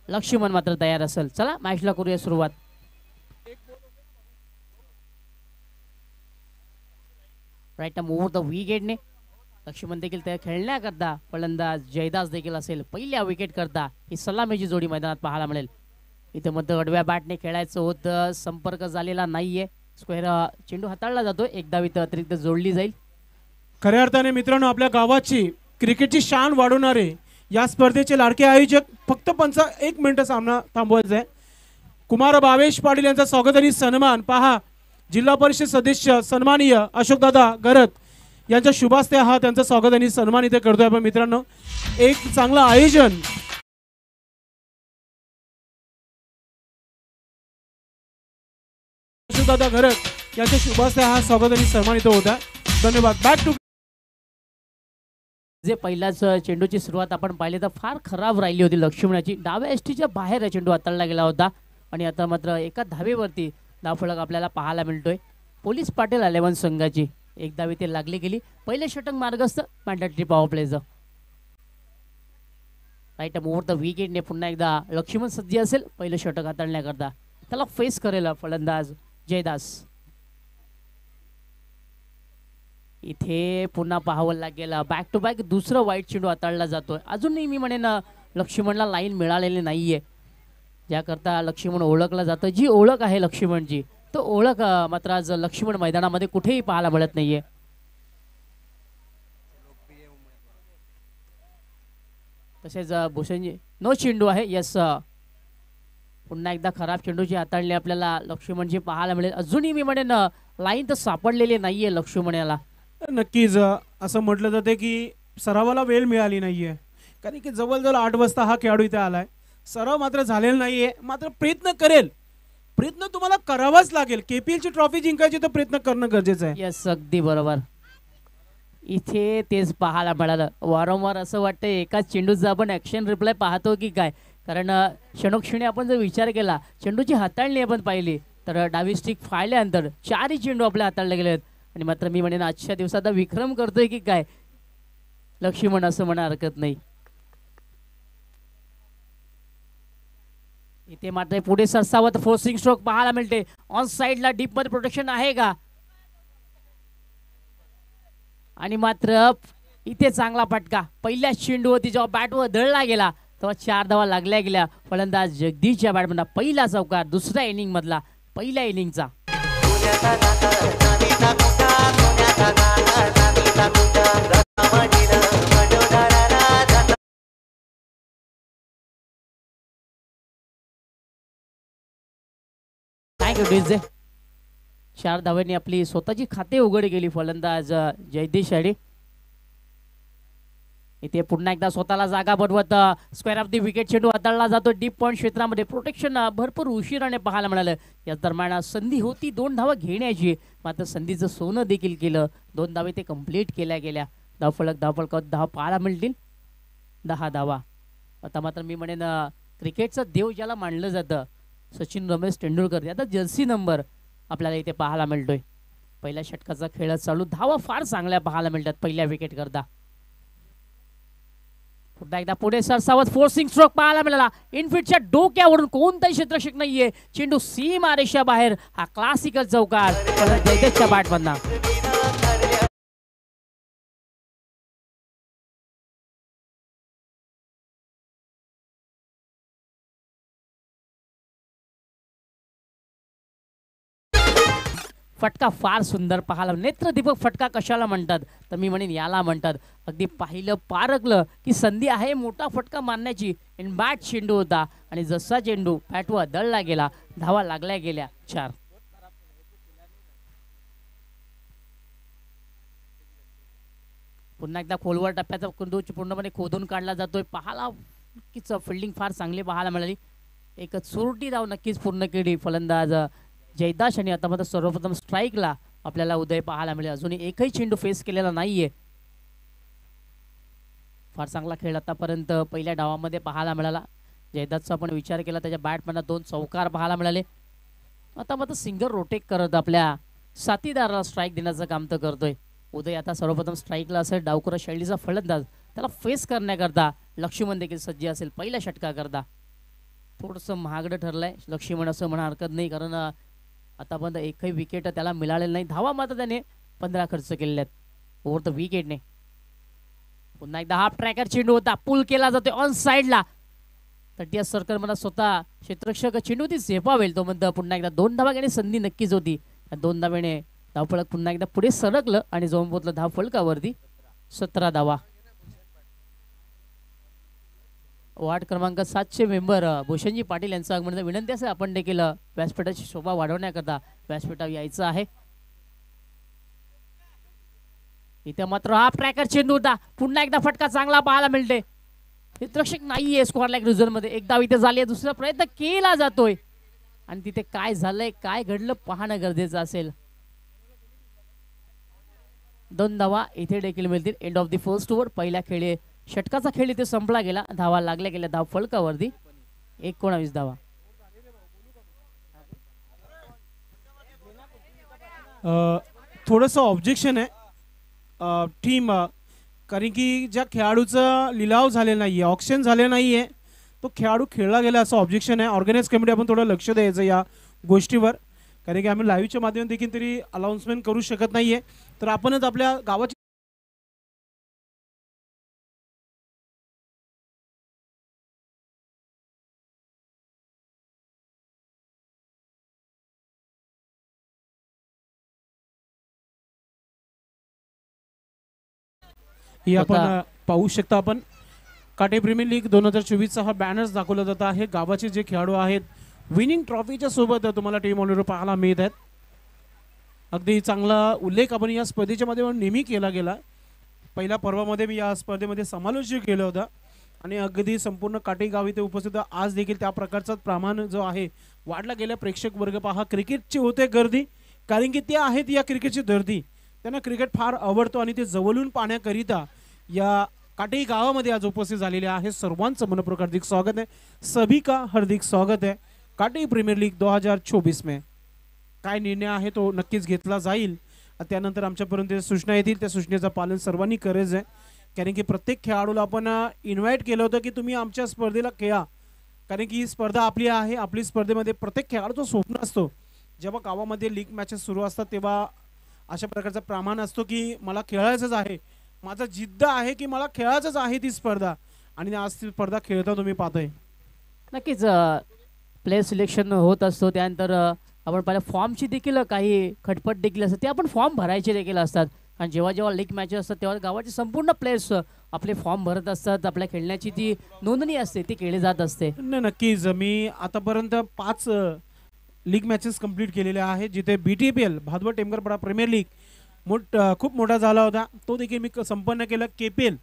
लक्ष्मण मात्र तयार असेल. चला मॅचला करूया सुरुवात. राईट मूव्ह द विकेटने लक्ष्मण देखील त्या खेळण्याकरता फलंदाज जयदास देखील असेल. पहिल्या विकेट करता ही सलामीची जोडी मैदानात पाहायला मिळेल. इथे मध्ये आडव्या बॅटने खेळायचं होतं, संपर्क झालेला नाहीये. स्क्वेअर चेंडू हाताळला जातो. एक धाव इथं अतिरिक्त जोडली जाईल. खऱ्या अर्थाने मित्रांनो आपल्या गावाची क्रिकेटची शान वाढवणारे या स्पर्धेचे लाडके आयोजक फक्त 1 मिनिट सामना थांबवायचा आहे. कुमार भावेश पाटील यांचा स्वागत आणि सन्मान पहा. जिल्हा परिषद सदस्य सन्माननीय अशोकदादा गरत यांच्या शुभास्ते हा त्यांचा स्वागत आणि सन्मान इथे करतोय आपण. मित्रांनो एक चांगलं आयोजन अशोकदादा गरत यांच्या शुभास्ते हा स्वागत आणि सन्मान इथे होता. धन्यवाद. बॅक टू जे पहिल्याच चेंडूची सुरुवात आपण पाहिली तर फार खराब राहिली होती लक्ष्मणाची. डाव्या एसटीच्या बाहेर चेंडू हाताळला गेला होता आणि आता मात्र एका धावेवरती धावफलक आपल्याला पाहायला मिळतोय. पोलीस पाटील 11 संघाची एक धाव इथे लागली गेली. पहिले षटक मार्गस्थ मॅन्डेटरी पॉवर प्लेचं. राईट मूव्ह द विकेटने पुन्हा एकदा लक्ष्मण सज्ज असेल पहिलं षटक हाताळण्याकरता. त्याला फेस करेल फलंदाज जयदास. इथे पुन्हा पाहावं लागेल बॅक टू बॅक दुसरं वाईट चेंडू हाताळला जातोय. अजूनही मी म्हणेन लक्ष्मणला लाईन मिळालेली नाहीये, ज्याकरता लक्ष्मण ओळखला जातं. जी ओळख आहे लक्ष्मणची तो ओळख मात्र आज लक्ष्मण मैदानामध्ये कुठेही पाहायला मिळत नाहीये. तसेच भूषणजी नो चेंडू आहे. यस पुन्हा एकदा खराब चेंडूची हाताळली आपल्याला लक्ष्मणजी पाहायला मिळेल. अजूनही मी म्हणेन लाईन तर सापडलेली नाहीये लक्ष्मण याला. नक्कीच असं म्हटलं जाते की सरावाला वेळ मिळाली नाहीये, कारण की जवळजवळ 8 वाजता हा खेळाडू इथे आलाय. सराव मात्र झालेला नाहीये. मात्र प्रयत्न करेल. प्रयत्न तुम्हाला करावाच लागेल. KPL ची ट्रॉफी जिंकायची तर प्रयत्न करणं गरजेचं आहे. यस अगदी बरोबर. इथे तेच पाहायला मिळालं. वारंवार असं वाटतं एकाच चेंडूचा आपण ॲक्शन रिप्लाय पाहतो की काय, कारण क्षणोक्षणी आपण जर विचार केला चेंडूची हाताळणी आपण पाहिली तर डावी स्टिक फाळल्यानंतर 4 चेंडू आपल्या हाताळले गेले आहेत. आणि मात्र मी म्हणेन आजच्या दिवसात विक्रम करतोय की काय लक्ष्मण, असं म्हणा हरकत नाही. इथे मात्र पुढे सरसावत फोर्सिंग स्ट्रोक पाहायला मिळते. ऑन साइडला डीप मध्ये प्रोटेक्शन आहे का, आणि मात्र इथे चांगला फटका. पहिल्या चेंडूवरती जेव्हा बॅटवर धळला गेला तेव्हा 4 धावा लागल्या गेल्या. फलंदाज जगदीशच्या बॅटमधला पहिला चौकार दुसऱ्या इनिंग मधला, पहिल्या इनिंगचा. Thank you DJ. 4 धावांनी आपली स्वतःची खाते उघड केली फलंदाज जयदीश शेडी. इथे पुन्हा एकदा स्वतःला जागा बनवत स्क्वेअर ऑफ द विकेट चेंडू हाताळला जातो डीप पॉइंट क्षेत्रामध्ये. प्रोटेक्शन भरपूर उशिराने पाहायला मिळालं. याच दरम्यान संधी होती 2 धावा घेण्याची, मात्र संधीचं सोनं देखील केलं. 2 धावे ते कंप्लीट केल्या गेल्या. धावफलकात 10 पाहायला मिळतील. 10 धावा. आता मात्र मी म्हणेन क्रिकेटचा देव ज्याला मानलं जातं सचिन रमेश तेंडुलकर, आता जर्सी नंबर आपल्याला इथे पाहायला मिळतोय. पहिल्या षटकाचा खेळ चालू. धावा फार चांगल्या पाहायला मिळतात पहिल्या विकेट करता. पुन्हा एकदा पुढे सरसावत फोर्सिंग स्ट्रोक पाहायला मिळाला. इनफिटच्या डोक्यावरून कोणताही क्षेत्ररक्षक नाहीये. चेंडू सीमा रेषा बाहेर. हा क्लासिकल चौकार जयदेशच्या बॅटमधला. फटका फार सुंदर पाहायला. नेत्रदीपक फटका कशाला म्हणतात तर मी म्हणेन याला म्हणतात. अगदी पाहिलं पारखलं की संधी आहे मोठा फटका मारण्याची. इन बॅट चेंडू होता आणि जसा चेंडू बॅटवर दळला गेला धावा लागल्या गेल्या 4. पुन्हा एकदा खोलवर टप्प्याचा कुंडू पूर्णपणे खोदून काढला जातोय. पाहायला नक्कीच फिल्डिंग फार चांगली पाहायला मिळाली. एक चुरटी धाव नक्कीच पूर्ण केली फलंदाज जयदाश. आणि आता मात्र सर्वप्रथम स्ट्राईकला आपल्याला उदय पाहायला मिळेल. अजूनही एकही चेंडू फेस केलेला नाहीये. फार चांगला खेळ आतापर्यंत पहिल्या डावामध्ये पाहायला मिळाला. जयदासचा आपण विचार केला त्याच्या बॅटमधून 2 चौकार पाहायला मिळाले. आता मात्र सिंगल रोटेट करत आपल्या साथीदाराला स्ट्राईक देण्याचं काम तर करतोय. उदय आता सर्वप्रथम स्ट्राईकला असेल. डावखुरा शैलीचा फलंदाज त्याला फेस करण्याकरता लक्ष्मण देखील सज्ज असेल पहिल्या षटकाकरता. थोडंसं महागडं ठरलंय लक्ष्मण असं म्हणा हरकत नाही, कारण आतापर्यंत एकही विकेट त्याला मिळालेलं नाही. धावा मात्र त्याने 15 खर्च केलेल्या आहेत ओव्हर द विकेटने. पुन्हा एकदा हाफ ट्रॅकर चेंडू होता, पुल केला जातोय ऑन साइडला. तटीय सर्कल मला स्वतः क्षेत्ररक्षक चेंडू ती झेपावेल तो म्हणतं. पुन्हा एकदा 2 धावा घेणे संधी नक्कीच होती. 2 धावेने धावफलक पुन्हा एकदा पुढे सरकलं आणि जाऊन पोहोचलं धावफलकावरती. 17 धावा. वार्ड क्रमांक 7चे मेंबर भूषणजी पाटील यांचं आगमन विनंती असेल आपण देखील व्यासपीठाची शोभा वाढवण्याकरता व्यासपीठावर यायचं आहे. इथे मात्र हा ट्रॅकर चेंडू होता, पुन्हा एकदा फटका चांगला पाहायला मिळते. क्षेत्ररक्षक नाहीये स्क्वेअर लेग रिझल्ट मध्ये. एकदा इथे झाली, दुसरा प्रयत्न केला जातोय आणि तिथे काय झालंय काय घडलं पाहणं गरजेचं असेल. 2 धावा इथे देखील मिळतील. End of the first over. पहिल्या खेळी षटकाचा खेळ इथे संपला गेला. धावा लागल्या गेल्या धाव फलकावरती. 19 धावा. थोडंसं ऑब्जेक्शन आहे टीम, कारण की ज्या खेळाडूचा लिलाव झालेला नाहीये, ऑक्शन झाले नाहीये, तो खेळाडू खेळला गेला असं ऑब्जेक्शन आहे. ऑर्गनाइज कमिटी आपण थोडं लक्ष द्यायचं या गोष्टीवर, कारण की आम्ही लाईव्हच्या माध्यमातून देखील तरी अनाउन्समेंट करू शकत नाहीये. तर आपणच आपल्या गावाची ही आपण पाहू शकता. आपण काटे प्रीमियर लीग 2024 हा बॅनर्स दाखवला जात आहे. गावाचे जे खेळाडू आहेत विनिंग ट्रॉफीच्या सोबत तुम्हाला टीम ऑनर पाहायला मिळत आहेत. अगदी चांगला उल्लेख आपण या स्पर्धेच्या माध्यमातून नेहमी केला गेला. पहिल्या पर्वामध्ये मी या स्पर्धेमध्ये समालोचन केलं होतं आणि अगदी संपूर्ण काटे गाव इथे उपस्थित. आज देखील त्या प्रकारचा प्रमाण जो आहे वाढला गेला. प्रेक्षक वर्ग पहा, क्रिकेटची होते गर्दी, कारण की ते आहेत या क्रिकेटची दर्दी. त्यांना क्रिकेट फार आवडतो आणि ते जवळून पाहण्याकरिता या काटेई गावामध्ये आज उपस्थित झालेले आहे. सर्वांचं मनपूर्वक हार्दिक स्वागत है. सभी का हार्दिक स्वागत है काटेई प्रीमियर लीग 2024 में. काय निर्णय आहे तो नक्कीच घेतला जाईल. त्यानंतर आमच्यापर्यंत सूचना येतील, त्या सूचनेचं पालन सर्वांनी करायचं आहे. कारण की प्रत्येक खेळाडूला आपण इन्व्हाइट केलं होतं की तुम्ही आमच्या स्पर्धेला खेळा, कारण की ही स्पर्धा आपली आहे. आपली स्पर्धेमध्ये प्रत्येक खेळाडूचं स्वप्न असतो, जेव्हा गावामध्ये लीग मॅचेस सुरू असतात तेव्हा अशा प्रकारचा प्रमाण असतो की मला खेळायचंच आहे, माझा जिद्द आहे की मला खेळायचंच आहे ती स्पर्धा. आणि आज ती स्पर्धा खेळता तुम्ही पाहतोय. नक्कीच प्लेयर सिलेक्शन होत असतो. त्यानंतर आपण पाहिलं फॉर्मची देखील काही खटपट देखील असते, ते आपण फॉर्म भरायचे देखील असतात. आणि जेव्हा जेव्हा लीग मॅचेस असतात तेव्हा गावाचे संपूर्ण प्लेयर्स आपले फॉर्म भरत असतात. आपल्या खेळण्याची ती नोंदणी असते ती केली जात असते. नक्कीच मी आतापर्यंत 5 लीग मॅचेस कंप्लीट केलेले आहेत, जिथे BTPL भादवड टेमकरपडा प्रीमियर लीग खूप मोठा झाला होता, तो देखील मी संपन्न केला. KPL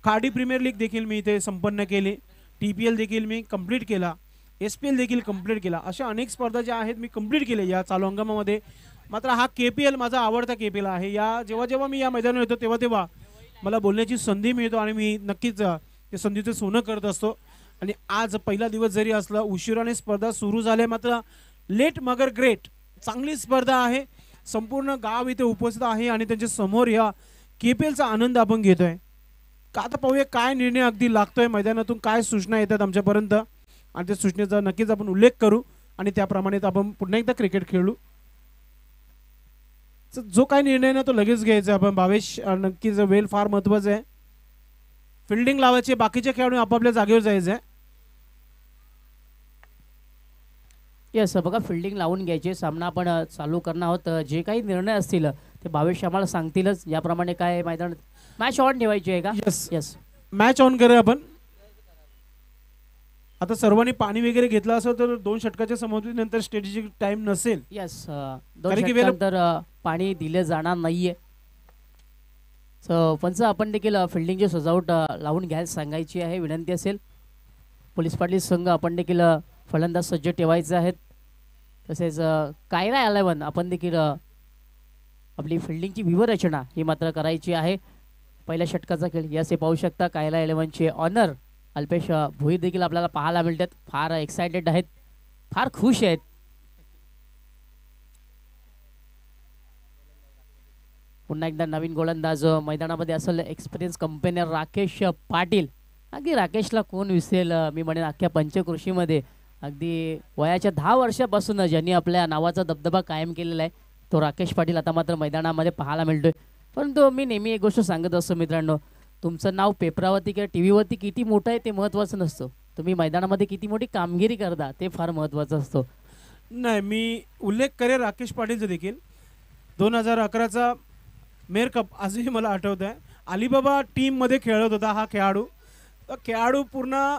खाडी प्रीमियर लीग देखील मी इथे संपन्न केली. TPL देखील मी कंप्लीट केला. SPL देखील कंप्लीट केला. अशा अनेक स्पर्धा ज्या आहेत मी कंप्लीट केल्या या चालू हंगामामध्ये. मात्र हा KPL माझा आवडता KPL आहे. या जेव्हा जेव्हा मी या मैदानावर येतो तेव्हा तेव्हा मला बोलण्याची संधी मिळतो आणि मी नक्कीच ते संधीचं सोनं करत असतो. आणि आज पहिला दिवस जरी असला, उशिराने स्पर्धा सुरू झाल्या, मात्र लेट मगर ग्रेट चांगली स्पर्धा आहे. संपूर्ण गाव इथे उपस्थित आहे आणि त्यांच्या समोर या KPLचा आनंद आपण घेतोय. का आता पाहूया काय निर्णय अगदी लागतोय मैदानातून, काय सूचना येतात आमच्यापर्यंत आणि त्या सूचनेचा नक्कीच आपण उल्लेख करू आणि त्याप्रमाणे आपण पुन्हा एकदा क्रिकेट खेळू. जो काय निर्णय ना तो लगेच घ्यायचा आपण. भावेश नक्कीच वेल फार महत्वाचं आहे. फिल्डिंग लावायची, बाकीच्या खेळाडू आपापल्या जागेवर जायचं आहे. येस बघा, फिल्डिंग लावून घ्यायचे. सामना आपण चालू करणार आहोत. जे काही निर्णय असतील ते भावेश आम्हाला सांगतीलच. याप्रमाणे काय मैदान मॅच ऑन ठेवायची आहे का? यस यस, मॅच ऑन करूया आपण. आता सर्वांनी पाणी वगैरे घेतलं असेल तर 2 षटकाच्या समाप्तीनंतर स्ट्रॅटेजिक टाइम नसेल. यस, 2 षटकानंतर पाणी दिले जाणार नाहीये. पंच आपण देखील फिल्डिंगची सजावट लावून घ्यायला सांगायची आहे, विनंती असेल. पोलीस पाटील संघ आपण देखील फलंदाज सज्ज ठेवायचे आहेत. तसेच कायरा 11 आपण देखील आपली फिल्डिंगची व्यूहरचना ही मात्र करायची आहे. पहिल्या षटकाचा खेळ याचे पाहू शकता. कायरा 11चे ऑनर अल्पेश भोईर देखील आपल्याला पाहायला मिळतात. फार एक्साइटेड आहेत, फार खुश आहेत. पुन्हा एकदा नवीन गोलंदाज मैदानामध्ये असेल, एक्सपिरियन्स कंपेनियन राकेश पाटील. अगदी राकेशला कोण विसरेल, मी म्हणेन अख्ख्या पंचकृषीमध्ये अगदी वयाच्या 10 वर्षापासून ज्यांनी आपल्या नावाचा दबदबा कायम केलेला आहे तो राकेश पाटील आता मात्र मैदानामध्ये पाहायला मिळतोय. परंतु मी नेहमी एक गोष्ट सांगत असतो मित्रांनो, तुमचं नाव पेपरावरती किंवा टी व्हीवरती किती मोठं आहे ते महत्त्वाचं नसतं, तुम्ही मैदानामध्ये किती मोठी कामगिरी करता ते फार महत्त्वाचं असतं. नाही, मी उल्लेख करेन राकेश पाटीलचा देखील. 2011चा मेयर कप आजही मला आठवत आहे. अलिबाबा टीममध्ये खेळत होता हा खेळाडू. तो खेळाडू पूर्ण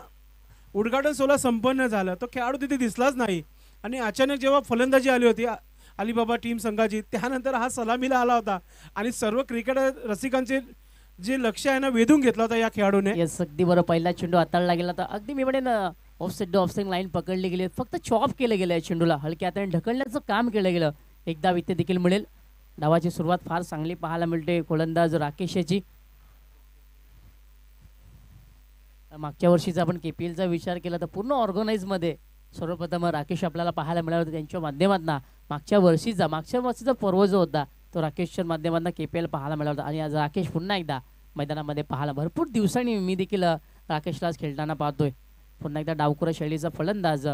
उद्घाटन सोहळा संपन्न झाला, तो खेळाडू तिथे दिसलाच नाही. आणि अचानक जेव्हा फलंदाजी आली होती अलिबाबा टीम संघाची, त्यानंतर हा सलामीला आला होता आणि सर्व क्रिकेट रसिकांचे जे लक्ष आहे ना वेधून घेतला होता या खेळाडूने. येस, अगदी बरं. पहिला चेंडू हाताळला गेला तर अगदी मी म्हणेन ऑफ लाईन पकडली गेली, फक्त चॉप केलं गेलं या चेंडूला, हलक्या हाताने ढकलण्याचं काम केलं गेलं. एकदा इथे देखील मिळेल. डावाची सुरुवात फार चांगली पाहायला मिळते गोलंदाज राकेश याची. मागच्या वर्षीचा आपण KPLचा विचार केला तर पूर्ण ऑर्गनाइजमध्ये सर्वप्रथम राकेश आपल्याला पाहायला मिळाला होता. त्यांच्या माध्यमातून मागच्या वर्षीचा पर्व जो होता तो राकेशच्या माध्यमातून KPL पाहायला मिळाला होता. आणि आज राकेश पुन्हा एकदा मैदानामध्ये पाहायला, भरपूर दिवसांनी मी देखील राकेशला खेळताना पाहतोय. पुन्हा एकदा डावखुरा शैलीचा फलंदाज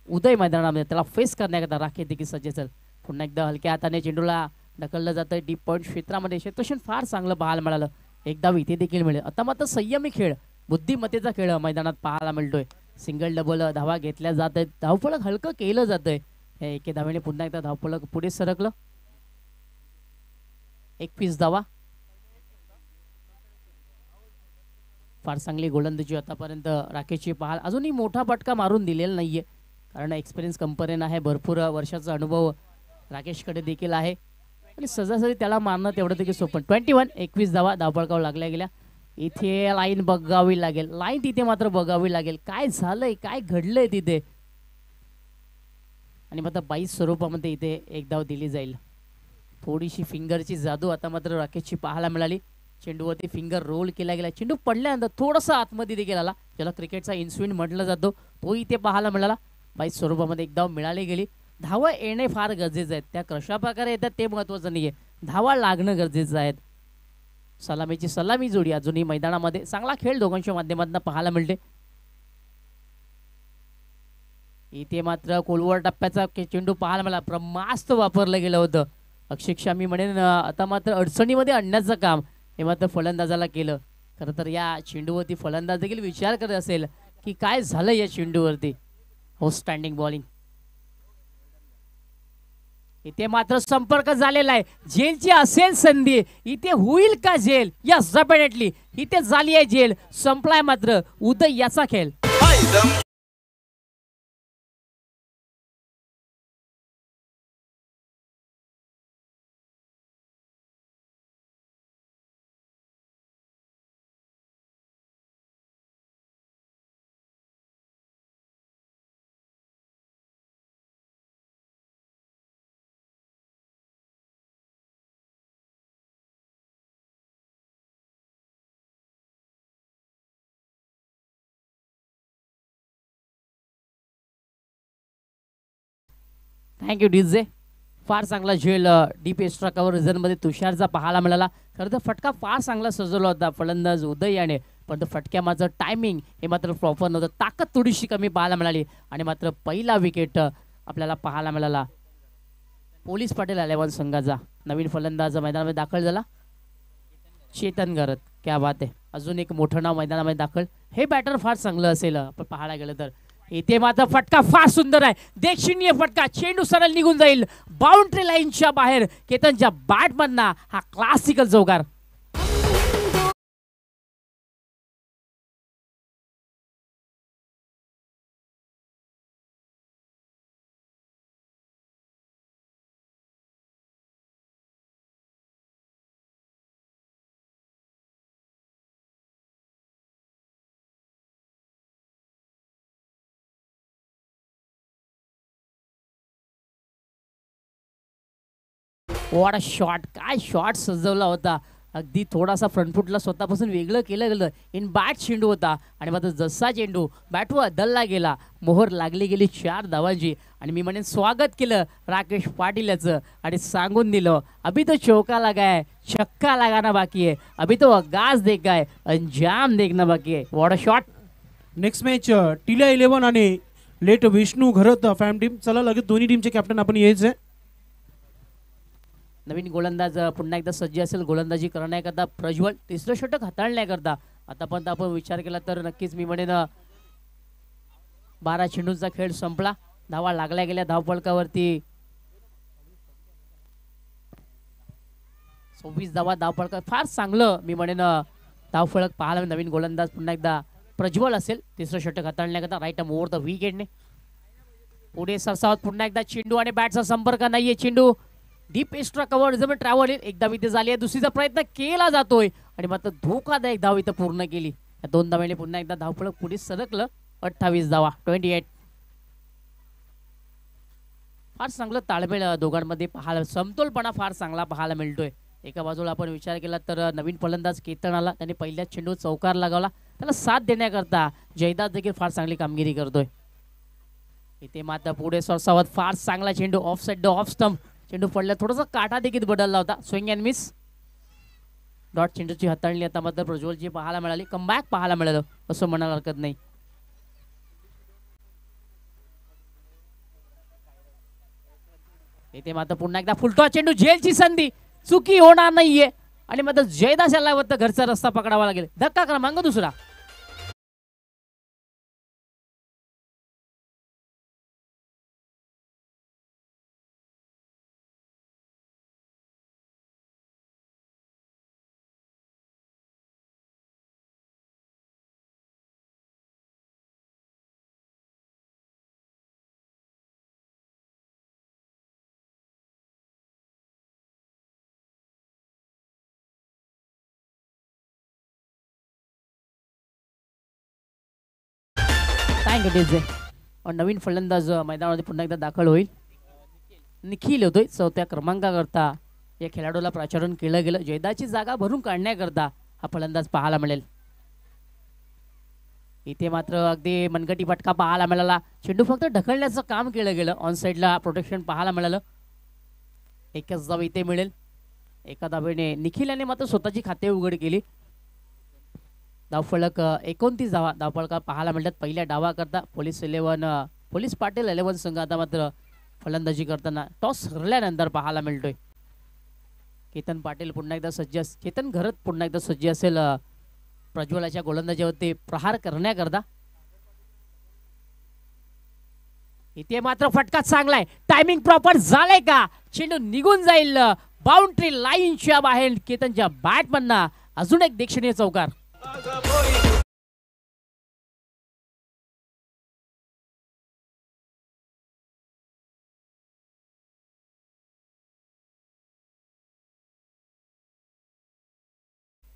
उदय मैदानामध्ये त्याला फेस करण्याकरता राकेश देखील सज्ज असेल. पुन्हा एकदा हलक्या हाताने चेंडूला ढकललं जातं डीप पॉईंट क्षेत्रामध्ये. क्षेत्रक्षण फार चांगलं पाहायला मिळालं. एकदा इथे देखील मिळेल. आता मात्र संयमी खेळ, बुद्धिमत्तेचा खेळ मैदानात पाहायला मिळतोय. सिंगल डबल धावा घेतल्या जात आहेत, धावफलक हलकं केलं जातंय. एके धावेने पुन्हा एकदा धावफलक पुढे सरकलं. 21 धावा. फार चांगली गोलंदाजी आतापर्यंत राकेशची पाहाल. अजूनही मोठा फटका मारून दिलेला नाहीये, कारण एक्सपिरियन्स कंपरेन आहे, भरपूर वर्षाचा अनुभव राकेशकडे देखील आहे आणि सहजासहजी त्याला मारणं तेवढं देखील सोपं. 21 धावा धावफलकावर लागल्या गेल्या. इथे लाईन बघावी लागेल, लाईन तिथे मात्र बघावी लागेल, काय झालंय काय घडलंय तिथे. आणि मात्र 22 स्वरूपामध्ये इथे एक धाव दिली जाईल. थोडीशी फिंगरची जादू आता मात्र राकेशची पाहायला मिळाली. चेंडूवरती फिंगर रोल केला गेला, चेंडू पडल्यानंतर थोडासा आतमध्ये देखील आला, ज्याला क्रिकेटचा इन्स्विंग म्हटलं जातो, तो इथे पाहायला मिळाला. 22 स्वरूपामध्ये एक धाव मिळाली गेली. धावा येणे फार गरजेचं आहे, त्या कशा प्रकारे येतात ते महत्त्वाचं नाहीये, धावा लागणं गरजेचं आहे. सलामीची सलामी जोडी अजूनही मैदानामध्ये चांगला खेळ दोघांच्या माध्यमातून पाहायला मिळते. इथे मात्र कोलवर टप्प्याचा चेंडू पाहायला मला ब्रह्मास्त्र वापरलं गेलं होतं. अक्षरशः मी म्हणेन आता मात्र अडचणीमध्ये आणण्याचं काम हे मात्र फलंदाजाला केलं. खरं तर या चेंडूवरती फलंदाज देखील विचार करत असेल की काय झालं या चेंडूवरती. Outstanding bowling. इथे मात्र संपर्क झालेला आहे, झेलची असेल संधी, इथे होईल का झेल? यस, डेफिनेटली इथे झाली आहे झेल. संपलाय मात्र उदय याचा खेळ. Thank you DJ. फार चांगला झेल डीप एक्स्ट्रा कव्हर रिझनमध्ये तुषारचा पाहायला मिळाला. खरं तर फटका फार चांगला सजवला होता फलंदाज उदय याने, पण तो फटक्यामाचं टायमिंग हे मात्र प्रॉपर नव्हतं, ताकद थोडीशी कमी पाहायला मिळाली. आणि मात्र पहिला विकेट आपल्याला पाहायला मिळाला पोलीस पाटील 11 संघाचा. नवीन फलंदाज मैदानामध्ये दाखल झाला चेतन गरत. क्या बात आहे, अजून एक मोठं नाव मैदानामध्ये दाखल. हे बॅटर फार चांगलं असेल पण पाहायला गेलं तर. इथे मात्र फटका फार सुंदर आहे, देखील फटका, चेंडू सरळ निघून जाईल बाउंड्री लाईनच्या बाहेर. केतनच्या बॅटमधना हा क्लासिकल चौकार. वॉट अ शॉट, काय शॉट सजवला होता. अगदी थोडासा फ्रंटफुटला स्वतःपासून वेगळं केलं गेलं. इन बॅट चेंडू होता आणि मात्र जसा चेंडू बॅटवर दल्ला गेला, मोहर लागली गेली 4 धावांची. आणि मी म्हणेन स्वागत केलं राकेश पाटील याचं आणि सांगून दिलं अभी तो चौका लगाय, छक्का लगाना बाकी है, अभी तो आगाज देखा है, अंजाम देखना बाकी है. What a shot. Next match टिला 11 आणि लेट विष्णू घरत फॅम टीम. चला लगेच दोन्ही टीमचे कॅप्टन आपण यायचे. नवीन गोलंदाज पुन्हा एकदा सज्ज असेल गोलंदाजी करण्याकरता प्रज्वल. तिसरं षटक हाताळण्याकरता आतापर्यंत आपण विचार केला तर नक्कीच मी म्हणेन 12 चेंडूंचा खेळ संपला. धावा लागल्या गेल्या धावफलकावरती. 26 धावा धावफलक. फार चांगलं मी म्हणेन धावफलक पाहायला. नवीन गोलंदाज पुन्हा एकदा प्रज्वल असेल तिसरं षटक हाताळण्याकरता. राईट आर्म ओव्हर द विकेटने पुढे सरसावत. पुन्हा एकदा चेंडू आणि बॅटचा संपर्क नाहीये. चेंडू डीप एक्स्ट्रा कव्हर जमीन ट्रॅव्हल एकदा विधी झाली आहे. दुसरीचा प्रयत्न केला जातोय आणि मात्र धोकादायक धाव इथं पूर्ण केली. या 2 धावांनी पुन्हा एकदा धावफलक पुढे सरकलं. 28 धावा 28. फार चांगलं ताळमेळ दोघांमध्ये पाहायला, समतोलपणा फार चांगला पाहायला मिळतोय. एका बाजूला आपण विचार केला तर नवीन फलंदाज केतन आला. त्याने पहिल्याच चेंडू चौकार लगावला. त्याला साथ देण्याकरता जयदास देखील फार चांगली कामगिरी करतोय. इथे मात्र पुढे सरसावत. फार चांगला चेंडू of side the off stump. चेंडू पडला. थोडासा काटा देखील बदलला होता. Swing and miss. डॉट चेंडूची हाताळणी आता मात्र प्रज्वलची पाहायला मिळाली. कमबॅक पाहायला मिळालं असं म्हणायला हरकत नाही. इथे मात्र पुन्हा एकदा फुलटॉस चेंडू. झेलची संधी. चुकी होणार नाहीये आणि मात्र जयदास याला घरचा रस्ता पकडावा लागेल. धक्का क्रमांक दुसरा. नवीन फलंदाज मैदानामध्ये पुन्हा एकदा दाखल होईल. निखिल होतोय 4थ्या क्रमांकाकरता. या खेळाडूला प्राचारण केलं गेलं. जयदाची जागा भरून काढण्याकरता हा फलंदाज पाहायला मिळेल. इथे मात्र अगदी मनगटी फटका पाहायला मिळाला. चेंडू फक्त ढकलण्याचं काम केलं गेलं. ऑन साईडला प्रोटेक्शन पाहायला मिळालं. एकच धाव इथे मिळेल. एका धावेने निखिल याने मात्र स्वतःची खाते उघड केली. धावफलक 29 धावा धावफलका पाहायला मिळतात. पहिल्या डावाकरता पोलीस पाटील 11 संघ आता मात्र फलंदाजी करताना टॉस हरल्यानंतर पाहायला मिळतोय. केतन पाटील पुन्हा एकदा सज्ज. केतन घरत पुन्हा एकदा सज्ज असेल प्रज्वलाच्या गोलंदाजीवरती प्रहार करण्याकरता. इथे मात्र फटका चांगलाय. टायमिंग प्रॉपर झालंय का? चेंडू निघून जाईल बाउंड्री लाईनच्या बाहेर. केतनच्या बॅटमनना अजून एक देखणीय चौकार.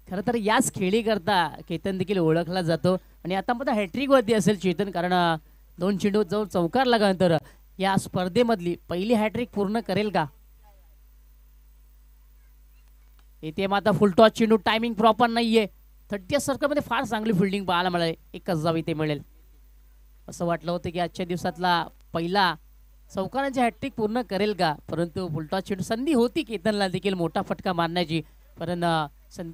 खरं तर याच खेळी करता केतन देखील ओळखला जातो आणि आता मात्र हॅट्रिक वरती असेल चेतन, कारण 2 चेंडू जाऊन चौकार लागल्यानंतर या स्पर्धेमधली पहिली हॅट्रिक पूर्ण करेल का? इथे मात्र फुलटॉस चेंडू. टायमिंग प्रॉपर नाहीये. 30 सर्कलमध्ये फार चांगली फिल्डिंग पाहायला मिळाली. एकच धाव इथे मिळेल. असं वाटलं होतं की आजच्या दिवसातला पहिला चौकारांची हॅट्रिक पूर्ण करेल का, परंतु फुलटॉस चेंडू. संधी होती केतनला देखील मोठा फटका मारण्याची, परंतु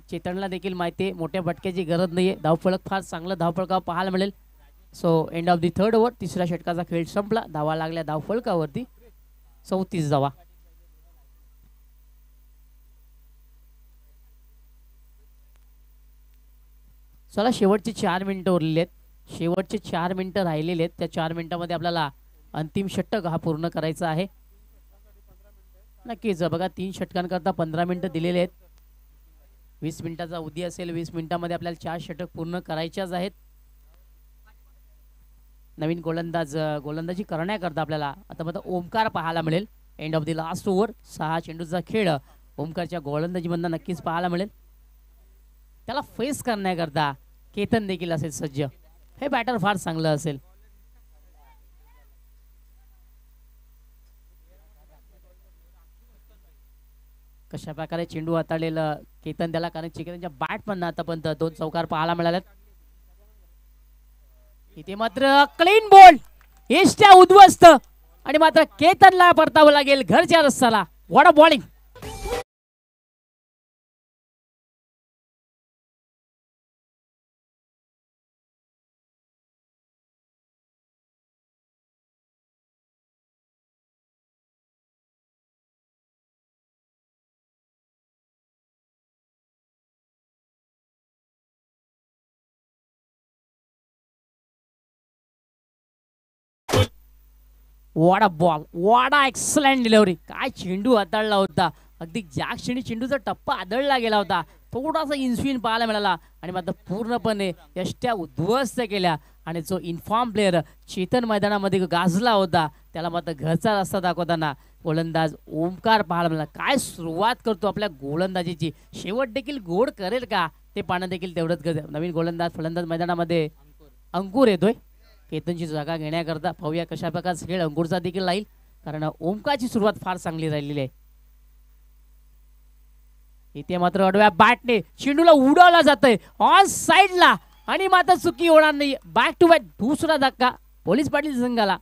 चेतनला देखील माहिती आहे मोठ्या फटक्याची गरज नाहीये. धावफलक फार चांगलं धावफलका पाहायला मिळेल. So end of the 3rd over. तिसऱ्या षटकाचा खेळ संपला. धावा लागल्या धावफलकावरती 34 धावा. चला शेवटचे 4 मिनिटं उरलेले आहेत. शेवटचे 4 मिनिटं राहिलेले आहेत. त्या 4 मिनिटांमध्ये आपल्याला अंतिम षटक हा पूर्ण करायचा आहे. नक्कीच बघा 3 षटकांकरता 15 मिनिटं दिलेले आहेत. 20 मिनिटाचा उदी असेल. 20 मिनिटांमध्ये आपल्याला 4 षटक पूर्ण करायच्याच आहेत. नवीन गोलंदाजी करण्याकरता आपल्याला आता मात्र ओमकार पाहायला मिळेल. End of the last over. 6 चेंडूचा खेळ ओमकारच्या गोलंदाजीमधून नक्कीच पाहायला मिळेल. त्याला फेस करण्याकरता केतन देखील असेल सज्ज. हे बॅटर फार चांगलं असेल. कशा प्रकारे चेंडू हाताळलेलं केतन त्याला, कारण केतनच्या बॅट पण आतापर्यंत 2 चौकार पाहायला मिळालेत. इथे मात्र क्लीन बॉल. एष्ट्या उद्ध्वस्त आणि मात्र केतनला परतावं लागेल घरच्या रस्त्याला. What a bowling. Wada ball Wada excellent delivery. काय चेंडू हाताळला होता. अगदी ज्या क्षणी चेंडूचा टप्पा आदळला गेला होता थोडासा इन्स्विन पाहायला मिळाला आणि मात्र पूर्णपणे यष्ट्या उद्ध्वस्त केल्या. आणि जो इन्फॉर्म प्लेअर चेतन मैदानामध्ये गाजला होता त्याला मात्र घरचा रस्ता दाखवताना गोलंदाज ओमकार पाहायला मिळाला. काय सुरुवात करतो आपल्या गोलंदाजीची. शेवट देखील गोड करेल का ते पाहणं देखील तेवढंच गरजेचं. नवीन गोलंदाज फलंदाज मैदानामध्ये अंकुर येतोय केतनची जागा घेण्याकरता. पाहूया कशा प्रकारचा खेळ अंकुरचा देखील राहील कारण ओमकारची सुरुवात फार चांगली राहिलेली आहे. इथे मात्र अडव्या बॅटने चेंडूला उडवला जातोय ऑन साइडला आणि मात्र चुकी होणार नाही. बॅक टू बॅक दुसरा धक्का पोलीस पाटील संघाला.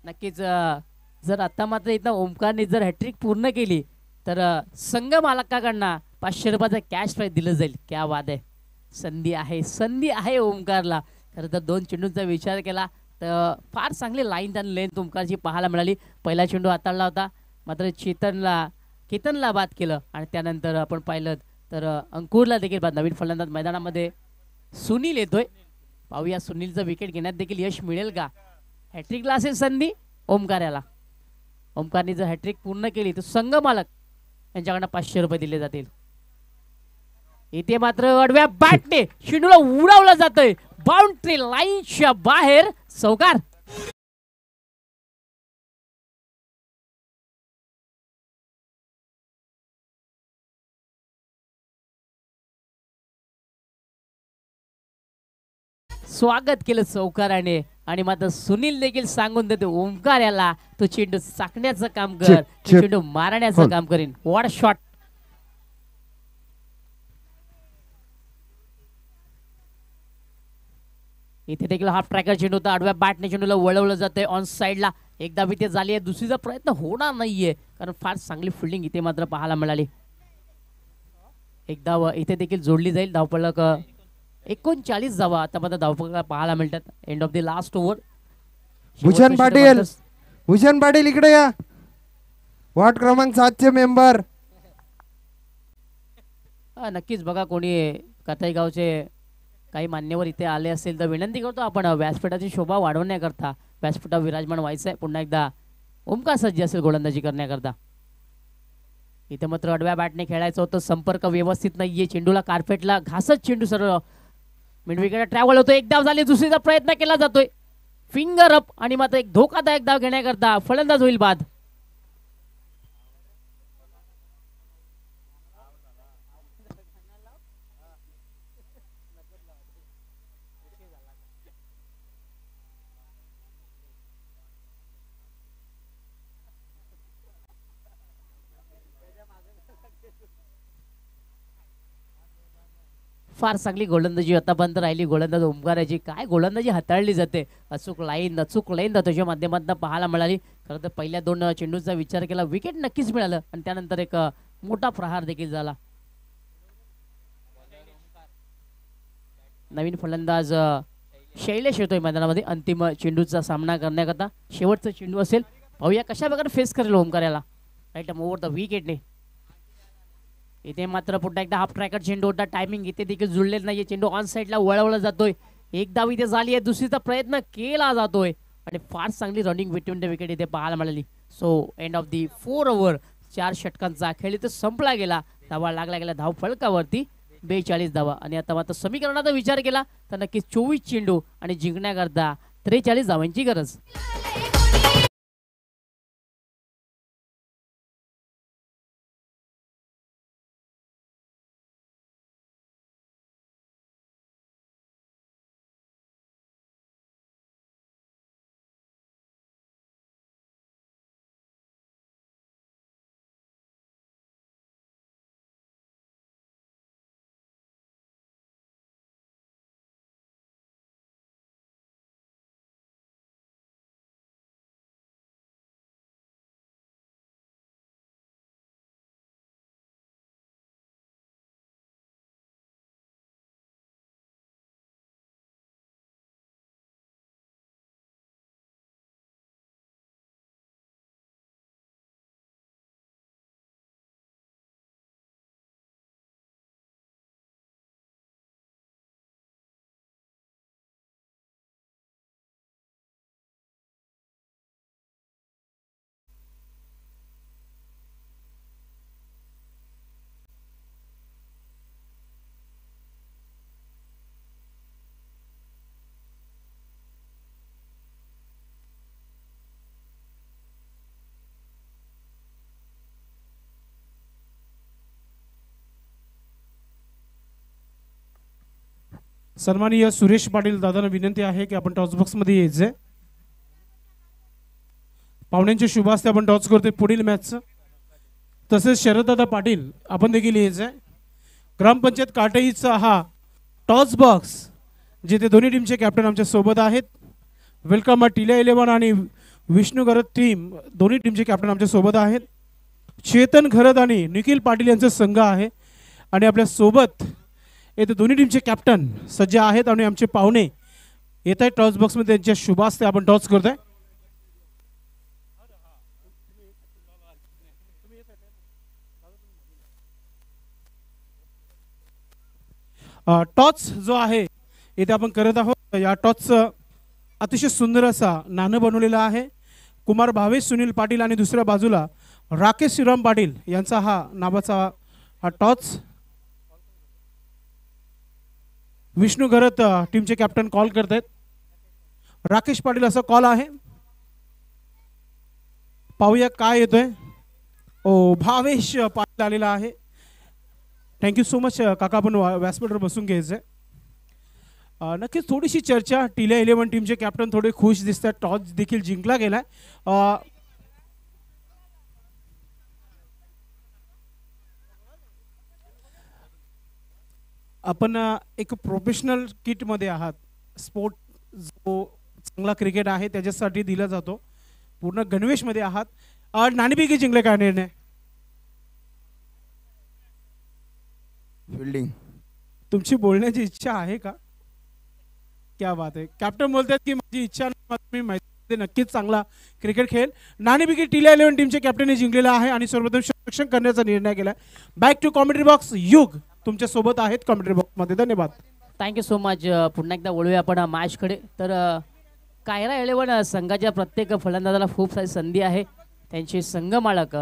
नक्कीच जर आता मात्र इथं ओमकारने जर हॅट्रिक पूर्ण केली तर संघ मालकाकडनं 500 रुपयाचा कॅश प्राईज दिलं जाईल. क्या वाद आहे. संधी आहे ओमकारला. खरं तर 2 चेंडूंचा विचार केला तर फार चांगली लाईन आणि लेंथ ओमकारची पाहायला मिळाली. पहिला चेंडू हाताळला होता मात्र केतनला बाद केलं आणि त्यानंतर आपण पाहिलं तर अंकुरला देखील बाद. नवीन फलंदाज मैदानामध्ये सुनील येतोय. पाहूया सुनीलचं विकेट घेण्यात देखील यश मिळेल का. हॅट्रिकला असेल संधी ओमकार याला. ओमकारने जर हॅट्रिक पूर्ण केली तर संघ मालक यांच्याकडनं 500 रुपये दिले जातील. इथे मात्र अडव्या बॅटने चेंडूला उडवलं जातंय बाउंड्री लाईनच्या बाहेर. चौकार. स्वागत केलं चौकाराने आणि मात्र सुनील देखील सांगून देतो ओमकार याला तो चेंडू चाकण्याचं काम कर चेंडू मारण्याचं काम करीन. What shot. इथे देखील हाफ ट्रॅकर चेंडू होता. आडव्या बॅटने चेंडूला वळवलं जातंय ऑन साइडला. एकदा ते झाली आहे दुसरीचा प्रयत्न होणार नाहीये कारण फार चांगली फिल्डिंग इथे मात्र पाहायला मिळाली. एकदा इथे देखील जोडली जाईल. धावपळक 39 धावा आता मात्र धावपळक पाहायला मिळतात. End of the last over. Bhushan Patil इकडे या. वॉर्ड क्रमांक 7 चे मेंबर. नक्कीच बघा कोणी कथाई गावचे काही मान्यवर इथे आले असेल तर विनंती करतो आपण व्यासपीठाची शोभा वाढवण्याकरता व्यासपीठा विराजमान व्हायचं आहे. पुन्हा एकदा ओमकार सज्ज असेल गोलंदाजी करण्याकरता. इथे मात्र अडव्या बॅटने खेळायचं होतं. संपर्क व्यवस्थित नाहीये. चेंडूला कार्पेटला घासत चेंडू सरळ मिड विकेट ट्रॅव्हल होतो. एक धाव झाली दुसरीचा प्रयत्न केला जातोय. फिंगर अप आणि मात्र एक धोकादायक धाव घेण्याकरता फलंदाज होईल बाद. फार चांगली गोलंदाजी आतापर्यंत राहिली गोलंदाज ओमकाराची. काय गोलंदाजी हाताळली जाते. अचूक लाईन त्याच्या माध्यमातून पाहायला मिळाली. खरं तर पहिल्या 2 चेंडूंचा विचार केला विकेट नक्कीच मिळालं आणि त्यानंतर एक मोठा प्रहार देखील झाला. नवीन फलंदाज शैलेश येतोय मैदानामध्ये अंतिम चेंडूचा सामना करण्याकरता. शेवटचा चेंडू असेल. पाहूया कशा प्रकारे फेस करेल ओमकार याला. राईट ओव्हर द विकेटने. इथे मात्र पुन्हा एकदा हाफ ट्रॅकर चेंडू होता. टायमिंग इथे देखील जुळलेलं नाहीये. चेंडू ऑन साइडला वळवला जातोय. एक धाव इथे झाली आहे दुसरीचा प्रयत्न केला जातोय आणि फार चांगली रनिंग बिटवीन द विकेट इथे पाहायला मिळाली. So end of the 4 over. 4 षटकांचा खेळ इथे संपला गेला. धावा लागला गेला धाव फलकावरती 42 धावा आणि आता मात्र समीकरणाचा विचार केला तर नक्कीच 24 चेंडू आणि जिंकण्याकरता 43 धावांची गरज. सन्माननीय सुरेश पाटील दादांना विनंती आहे की आपण टॉस बॉक्समध्ये यायचंय. पाहुण्यांच्या शुभ हस्ते आपण टॉस करतोय पुढील मॅचचं. तसेच शरददादा पाटील आपण देखील यायचंय. ग्रामपंचायत काटईचा हा टॉस बॉक्स जिथे दोन्ही टीमचे कॅप्टन आमच्या सोबत आहेत. वेलकम टिल्या 11 आणि विष्णू घरत टीम दोन्ही टीमचे कॅप्टन आमच्या सोबत आहेत. चेतन घरत आणि निखिल पाटील यांचा संघ आहे आणि आपल्या सोबत येथे दोन्ही टीमचे कॅप्टन सज्ज आहेत आणि आमचे पाहुणे येत आहेत टॉस बॉक्समध्ये. त्यांच्या शुभ हस्ते आपण टॉस करतोय. टॉस जो आहे इथे आपण करत आहोत. या टॉसचं अतिशय सुंदर असा नाणं बनवलेलं आहे. कुमार भावेश सुनील पाटील आणि दुसऱ्या बाजूला राकेश श्रीराम पाटील यांचा हा नावाचा हा टॉस. विष्णू घरत टीमचे कॅप्टन कॉल करत आहेत. राकेश पाटील असा कॉल आहे. पाहूया काय येतोय. ओ भावेश पाटील आलेला आहे. थँक्यू सो मच काका. आपण व्यासपीठावर बसून घ्यायचंय. नक्कीच थोडीशी चर्चा. टिल्या 11 टीमचे कॅप्टन थोडे खुश दिसतात. टॉस देखील जिंकला गेलाय. आपण एक प्रोफेशनल किटमध्ये आहात. स्पोर्ट जो चांगला क्रिकेट आहे त्याच्यासाठी दिला जातो. पूर्ण गणवेशमध्ये आहात. नाणेफेकी जिंकले काय निर्णय. फिल्डिंग. तुमची बोलण्याची इच्छा आहे का. क्या बात आहे. कॅप्टन बोलतात की माझी इच्छा मी माहिती नक्कीच चांगला क्रिकेट खेळ. नाणेफेकी टिल्या 11 टीमच्या कॅप्टनने जिंकलेला आहे आणि सर्वप्रथम संरक्षण करण्याचा निर्णय केला. Back to commentary box. Yug तुमच्या सोबत आहेत कॉमेंट्री बॉक्समध्ये. धन्यवाद. Thank you so much. पुन्हा एकदा वळूया आपण मॅचकडे. तर कायरा 11 संघाच्या प्रत्येक फलंदाजाला खूप सारी संधी आहे. त्यांचे संघ मालक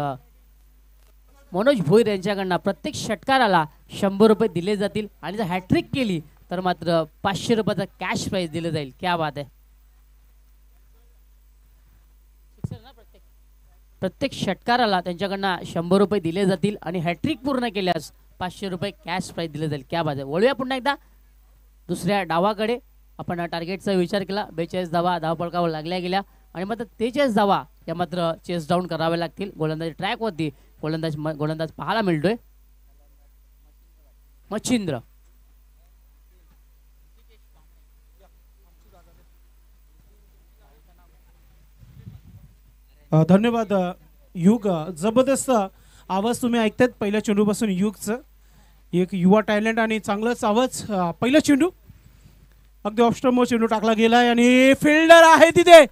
मनोज भोईर यांच्याकडनं प्रत्येक षटकाराला 100 रुपये दिले जातील आणि जर हॅट्रिक केली तर मात्र 500 रुपयाचा कॅश प्राइज दिलं जाईल. क्या बात आहे. प्रत्येक षटकाराला त्यांच्याकडनं 100 रुपये दिले जातील आणि हॅट्रिक पूर्ण केल्यास 500 रुपये कॅश प्राइज दिले जाईल. क्या बात आहे. वळूया पुन्हा एकदा दुसऱ्या डावाकडे. आपण टार्गेटचा विचार केला. 42 धावा धावपळकावर लागल्या गेल्या आणि मात्र 43 धावा या मात्र चेस डाऊन करावे लागतील. गोलंदाजी ट्रॅकवरती गोलंदाज पाहायला मिळतोय. मच्छिंद्र. धन्यवाद युग. जबरदस्त आवाज तुम्ही ऐकतायत पहिल्या चेंडूपासून. युगचं एक युवा टॅलेंट आणि चांगलाच आवाज. पहिला चेंडू अगदी ऑफस्टंपवर चेंडू टाकला गेलाय आणि फिल्डर आहे तिथे.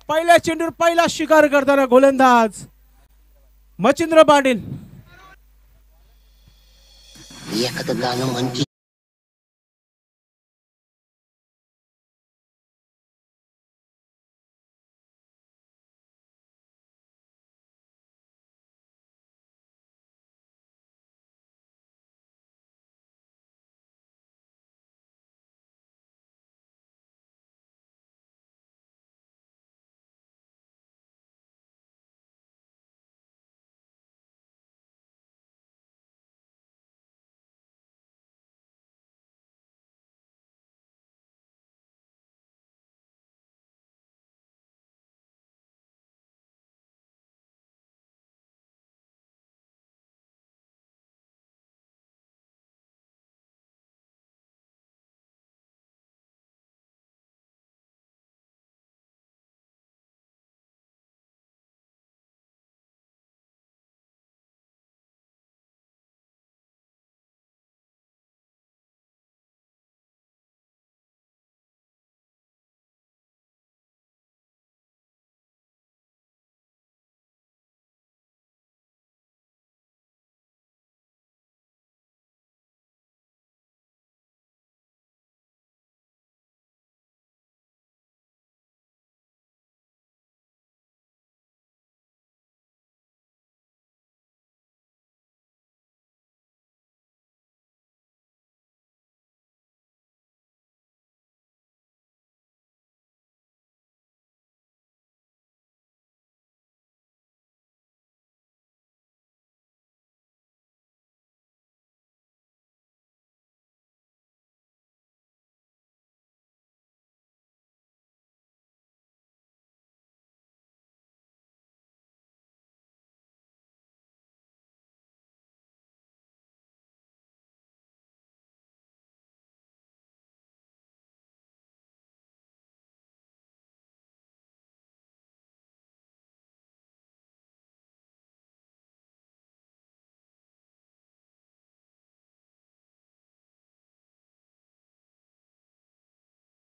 पहिल्या चेंडूवर पहिला शिकार करताना गोलंदाज मच्छिंद्र पाटील. एखादं गाणं म्हण.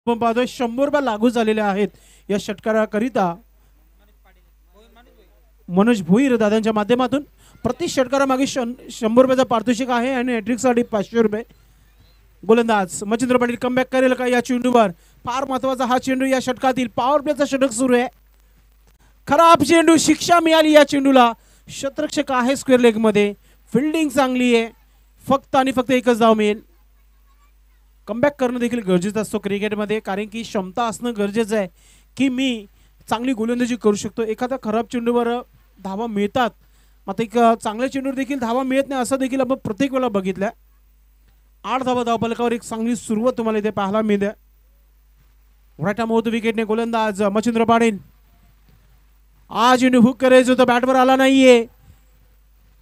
आपण पाहतोय 100 लागू झालेले आहेत या षटकाराकरिता मनोज भोईर दादांच्या माध्यमातून प्रति षटकारामागे 100 पारितोषिक आहे आणि हॅट्रिकसाठी 500 रुपये. गोलंदाज मच्छिंद्र पाटील कमबॅक करेल का या चेंडूवर? फार महत्वाचा हा चेंडू या षटकातील. पॉवर प्लेचा षटक सुरू आहे. खराब चेंडू, शिक्षा मिळाली या चेंडूला. शतरक्षक आहे स्क्वेअर लेग मध्ये. फिल्डिंग चांगली आहे. फक्त आणि फक्त एकच धाव मिळेल. कमबॅक करणं देखील गरजेचं असतो क्रिकेटमध्ये, कारण की क्षमता असणं गरजेचं आहे की मी चांगली गोलंदाजी करू शकतो. एखादा खराब चेंडूवर धावा मिळतात, मात्र एक चांगल्या चेंडूवर देखील धावा मिळत नाही असं देखील आपण प्रत्येक वेळा बघितलं. 8 धावा धावफलकावर एक चांगली सुरुवात तुम्हाला इथे पाहायला मिळते. राईट आर्म विकेटने गोलंदाज मच्छिंद्र पाटील. आज चेंडू हुक करायचं होतं, बॅटवर आला नाहीये.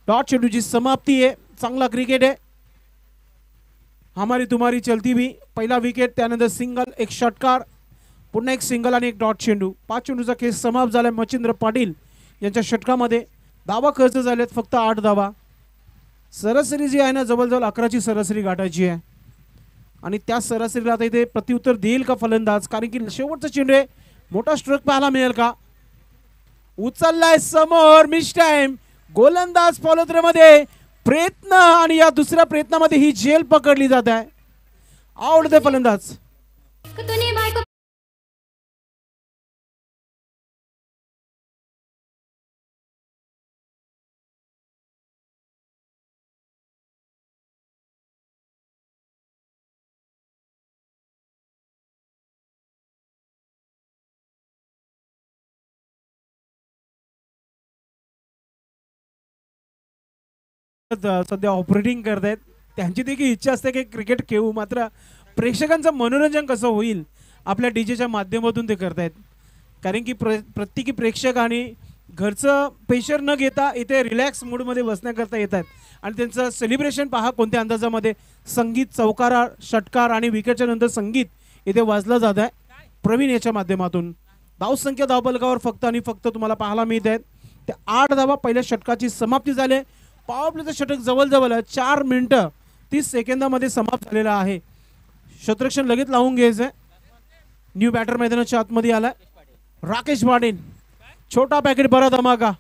डॉट चेंडूची समाप्ती आहे. चांगला क्रिकेट आहे. हमारी तुम्हारी चलती भी. पहिला विकेट, त्यानंतर सिंगल, एक षटकार, पुन्हा एक सिंगल आणि एक डॉट चेंडू. 5 चेंडूचा खेळ समाप्त झाला मच्छिंद्र पाटील यांच्या षटकामध्ये. धावा खर्च झाल्यात फक्त 8 धावा. सरासरी जी आहे ना, जवळजवळ 11ची सरासरी गाठायची आहे आणि त्या सरासरीला आता इथे प्रत्युत्तर देईल का फलंदाज? कारण की शेवटचा चेंडू आहे. मोठा स्ट्रोक पाहायला मिळेल का? उचललाय समोर, मिस टाइम. गोलंदाज फॉलोथ्रो मध्ये प्रयत्न आणि या दुसऱ्या प्रयत्नामध्ये ही झेल पकडली जात आहे. आवडते फलंदाज. सध्या ऑपरेटिंग करतायत. त्यांची देखील इच्छा असते की क्रिकेट खेळू, मात्र प्रेक्षकांचं मनोरंजन कसं होईल आपल्या डीजेच्या माध्यमातून ते करतायत. कारण की प्रत्येकी प्रेक्षक आणि घरचं प्रेशर न घेता इथे रिलॅक्स मूडमध्ये बसण्याकरता येतात आणि त्यांचं सेलिब्रेशन पहा कोणत्या अंदाजामध्ये. संगीत, चौकारा, षटकार आणि विकेटच्या नंतर संगीत इथे वाजलं जात आहे प्रवीण याच्या माध्यमातून. धावसंख्या धावफलकावर फक्त आणि फक्त तुम्हाला पाहायला मिळत आहेत ते 8 धावा. पहिल्या षटकाची समाप्ती झाली. पॉवर प्लेचं षटक जवळजवळ 4 मिनिटं 30 सेकंदामध्ये समाप्त झालेला आहे. शतरक्षण लगेच लावून घ्यायचंय. न्यू बॅटर मैदानाच्या आतमध्ये आलाय राकेश पाटील. छोटा पॅकेट बरा धमाका.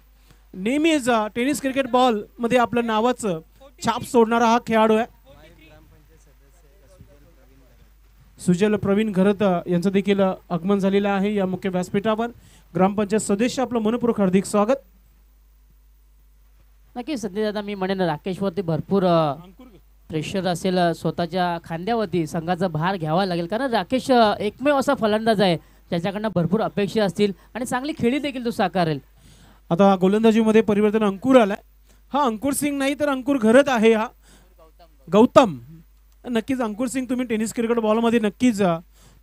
नेहमीच टेनिस क्रिकेट बॉल मध्ये आपलं नावाचं छाप सोडणारा हा खेळाडू आहे. सुजल प्रवीण घरत यांचं देखील आगमन झालेलं आहे या मुख्य व्यासपीठावर. ग्रामपंचायत सदस्य आपलं मनपूर्वक हार्दिक स्वागत. नक्कीच सध्या दादा मी म्हणेन राकेशवरती भरपूर प्रेशर असेल. स्वतःच्या खांद्यावरती संघाचा भार घ्यावा लागेल, कारण राकेश एकमेव असा फलंदाज आहे ज्याच्याकडनं भरपूर अपेक्षा असतील आणि चांगली खेळी देखील तो साकारेल. आता गोलंदाजीमध्ये परिवर्तन अंकुर आलाय. हा अंकुर सिंग नाही तर अंकुर घरत आहे. हा गौतम. नक्कीच अंकुर सिंग तुम्ही टेनिस क्रिकेट बॉलमध्ये नक्कीच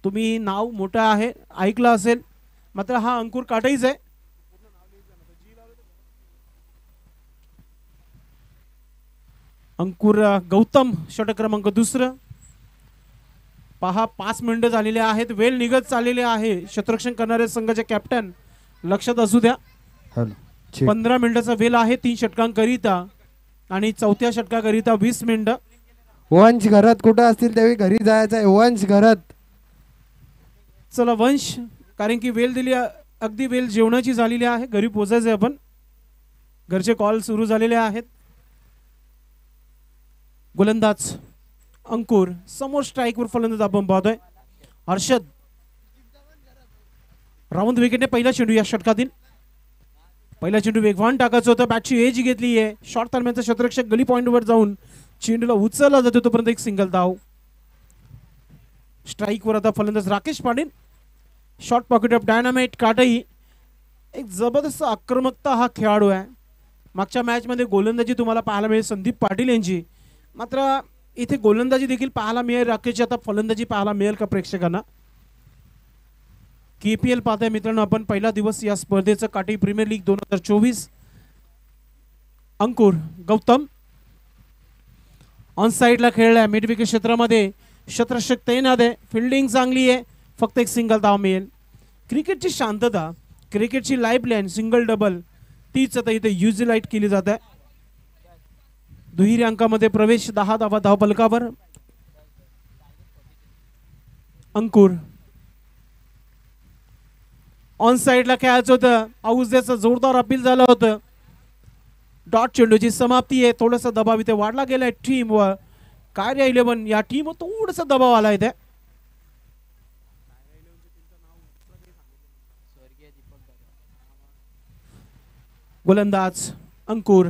तुम्ही नाव मोठं आहे ऐकलं असेल, मात्र हा अंकुर काटाईच आहे. अंकुर गौतम षटक क्रमांक 2. पहा 5 मिनिटं झालेले आहेत. वेळ निघत चाललेले आहे. क्षेत्ररक्षण करणारे संघाचे कॅप्टन लक्षात असू द्या. 15 मिनिटाचा वेळ आहे 3 षटकांकरिता आणि चौथ्या षटकाकरिता 20 मिनिटं. वंश घरात कुठं असतील त्यावेळी घरी जायचं आहे. वंश घरात. चला वंश, कारण की वेळ दिली अगदी वेळ जेवणाची झालेली आहे. घरी पोहोचायचं आहे आपण. घरचे कॉल सुरू झालेले आहेत. गोलंदाज अंकुर समोर स्ट्राईकवर फलंदाज आपण पाहतोय हर्षद. राऊंड विकेटने पहिला चेंडू या षटकातील. पहिला चेंडू वेगवान टाकायचं होतं. बॅटची एज घेतली आहे. शॉर्ट दरम्यानचा क्षेत्ररक्षक गली पॉइंटवर जाऊन चेंडूला उचलला जातो तोपर्यंत एक सिंगल धाव. स्ट्राईकवर आता फलंदाज Rakesh Patil. Short pocket of dynamite काटाई. एक जबरदस्त आक्रमकता हा खेळाडू आहे. मागच्या मॅचमध्ये गोलंदाजी तुम्हाला पाहायला मिळेल संदीप पाटील यांची, मात्र इथे गोलंदाजी देखील पाहायला मिळेल राकेशची. आता फलंदाजी पाहायला मिळेल का प्रेक्षकांना? KPL पाहताय मित्रांनो आपण. पहिला दिवस या स्पर्धेचं Kati premier league 2024. Ankur Gautam on साइडला खेळलाय मिड विकेट क्षेत्रामध्ये. क्षेत्ररक्षक तैनात आहे. फिल्डिंग चांगली आहे. फक्त एक सिंगल धाव मिळेल. क्रिकेटची शांतता, क्रिकेटची लाईफलाईन सिंगल डबल तीच आता इथे युटिलाइज केली जात आहे. दुहेरी अंकामध्ये प्रवेश 10 धावा धावफलकावर. अंकुर ऑन साईडला खेळायचं होतं, औजद्याचं जोरदार अपील झालं होतं. डॉट चेंडूची समाप्ती आहे. थोडासा दबाव इथे वाढला गेलाय टीमवर. कार्या 11 या टीमवर थोडासा दबाव आला इथे. गोलंदाज अंकुर,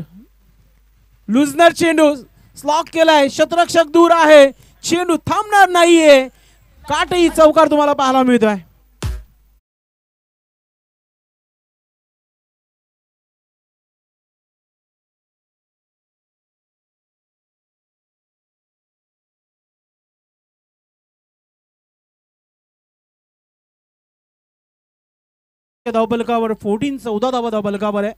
लुजनर चेंडू स्लॉक केलाय, शतरक्षक दूर आहे, चेंडू थांबणार नाहीये. काटही चौकार तुम्हाला पाहायला मिळतोय. धावफलकावर 14 धावा धावफलकावर आहे.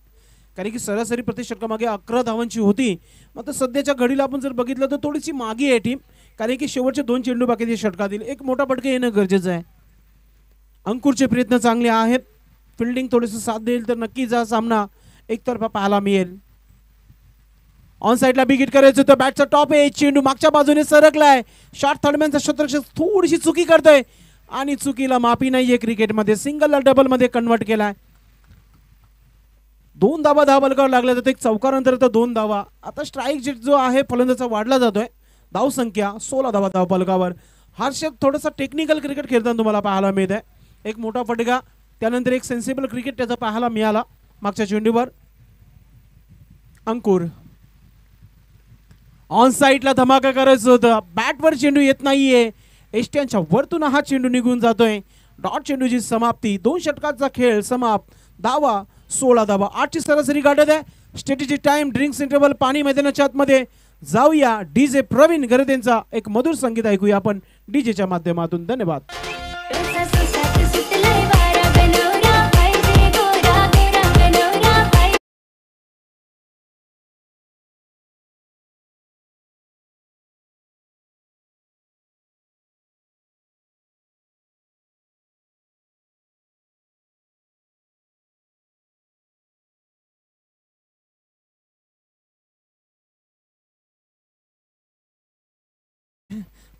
कारण की सरासरी प्रतिषटकामागे 11 धावांची होती. मात्र सध्याच्या घडीला आपण जर बघितलं तर थोडीशी मागे आहे टीम. कारण की शेवटचे 2 चेंडू बाकी षटकातील एक मोठा फटका येणं गरजेचं आहे. अंकुरचे प्रयत्न चांगले आहेत. फिल्डिंग थोडंसं साथ देईल तर नक्कीच हा सामना एकतर्फा पाहायला मिळेल. ऑन साईडला बिगिट करायचं होतं. बॅटचा टॉप आहे, चेंडू मागच्या बाजूने सरकलाय. शॉट थर्डमॅनचा शतरक्षक थोडीशी चुकी करतोय आणि चुकीला माफी नाहीये. क्रिकेटमध्ये सिंगलला डबल मध्ये कन्वर्ट केलाय. 2 धावा धावफलकावर लागल्या जातात. एक चौकानंतर तर 2 धावा. आता स्ट्राईक रेट जो आहे फलंदाजा वाढला जातोय. धाव संख्या 16 धावा धावफलकावर. हर्षद थोडासा टेक्निकल क्रिकेट खेळताना तुम्हाला पाहायला मिळत आहे. एक मोठा फटका, त्यानंतर एक सेन्सिबल क्रिकेट त्याचा पाहायला मिळाला मागच्या चेंडूवर. अंकुर ऑन साईडला धमाका करायचं होतं. बॅटवर चेंडू येत नाहीये. एष्ट्यांच्या वरतून हा चेंडू निघून जातोय. डॉट चेंडूची समाप्ती. 2 षटकाचा खेळ समाप्त. धावा 16 धावा. 8ची सरासरी गाठत आहे. स्ट्रॅटेजिक टाइम, ड्रिंक्स इंटरव्हल, पाणी मैदानाच्या आतमध्ये जाऊया. डीजे प्रवीण गरदेंचा एक मधुर संगीत ऐकूया आपण डीजेच्या माध्यमातून. धन्यवाद.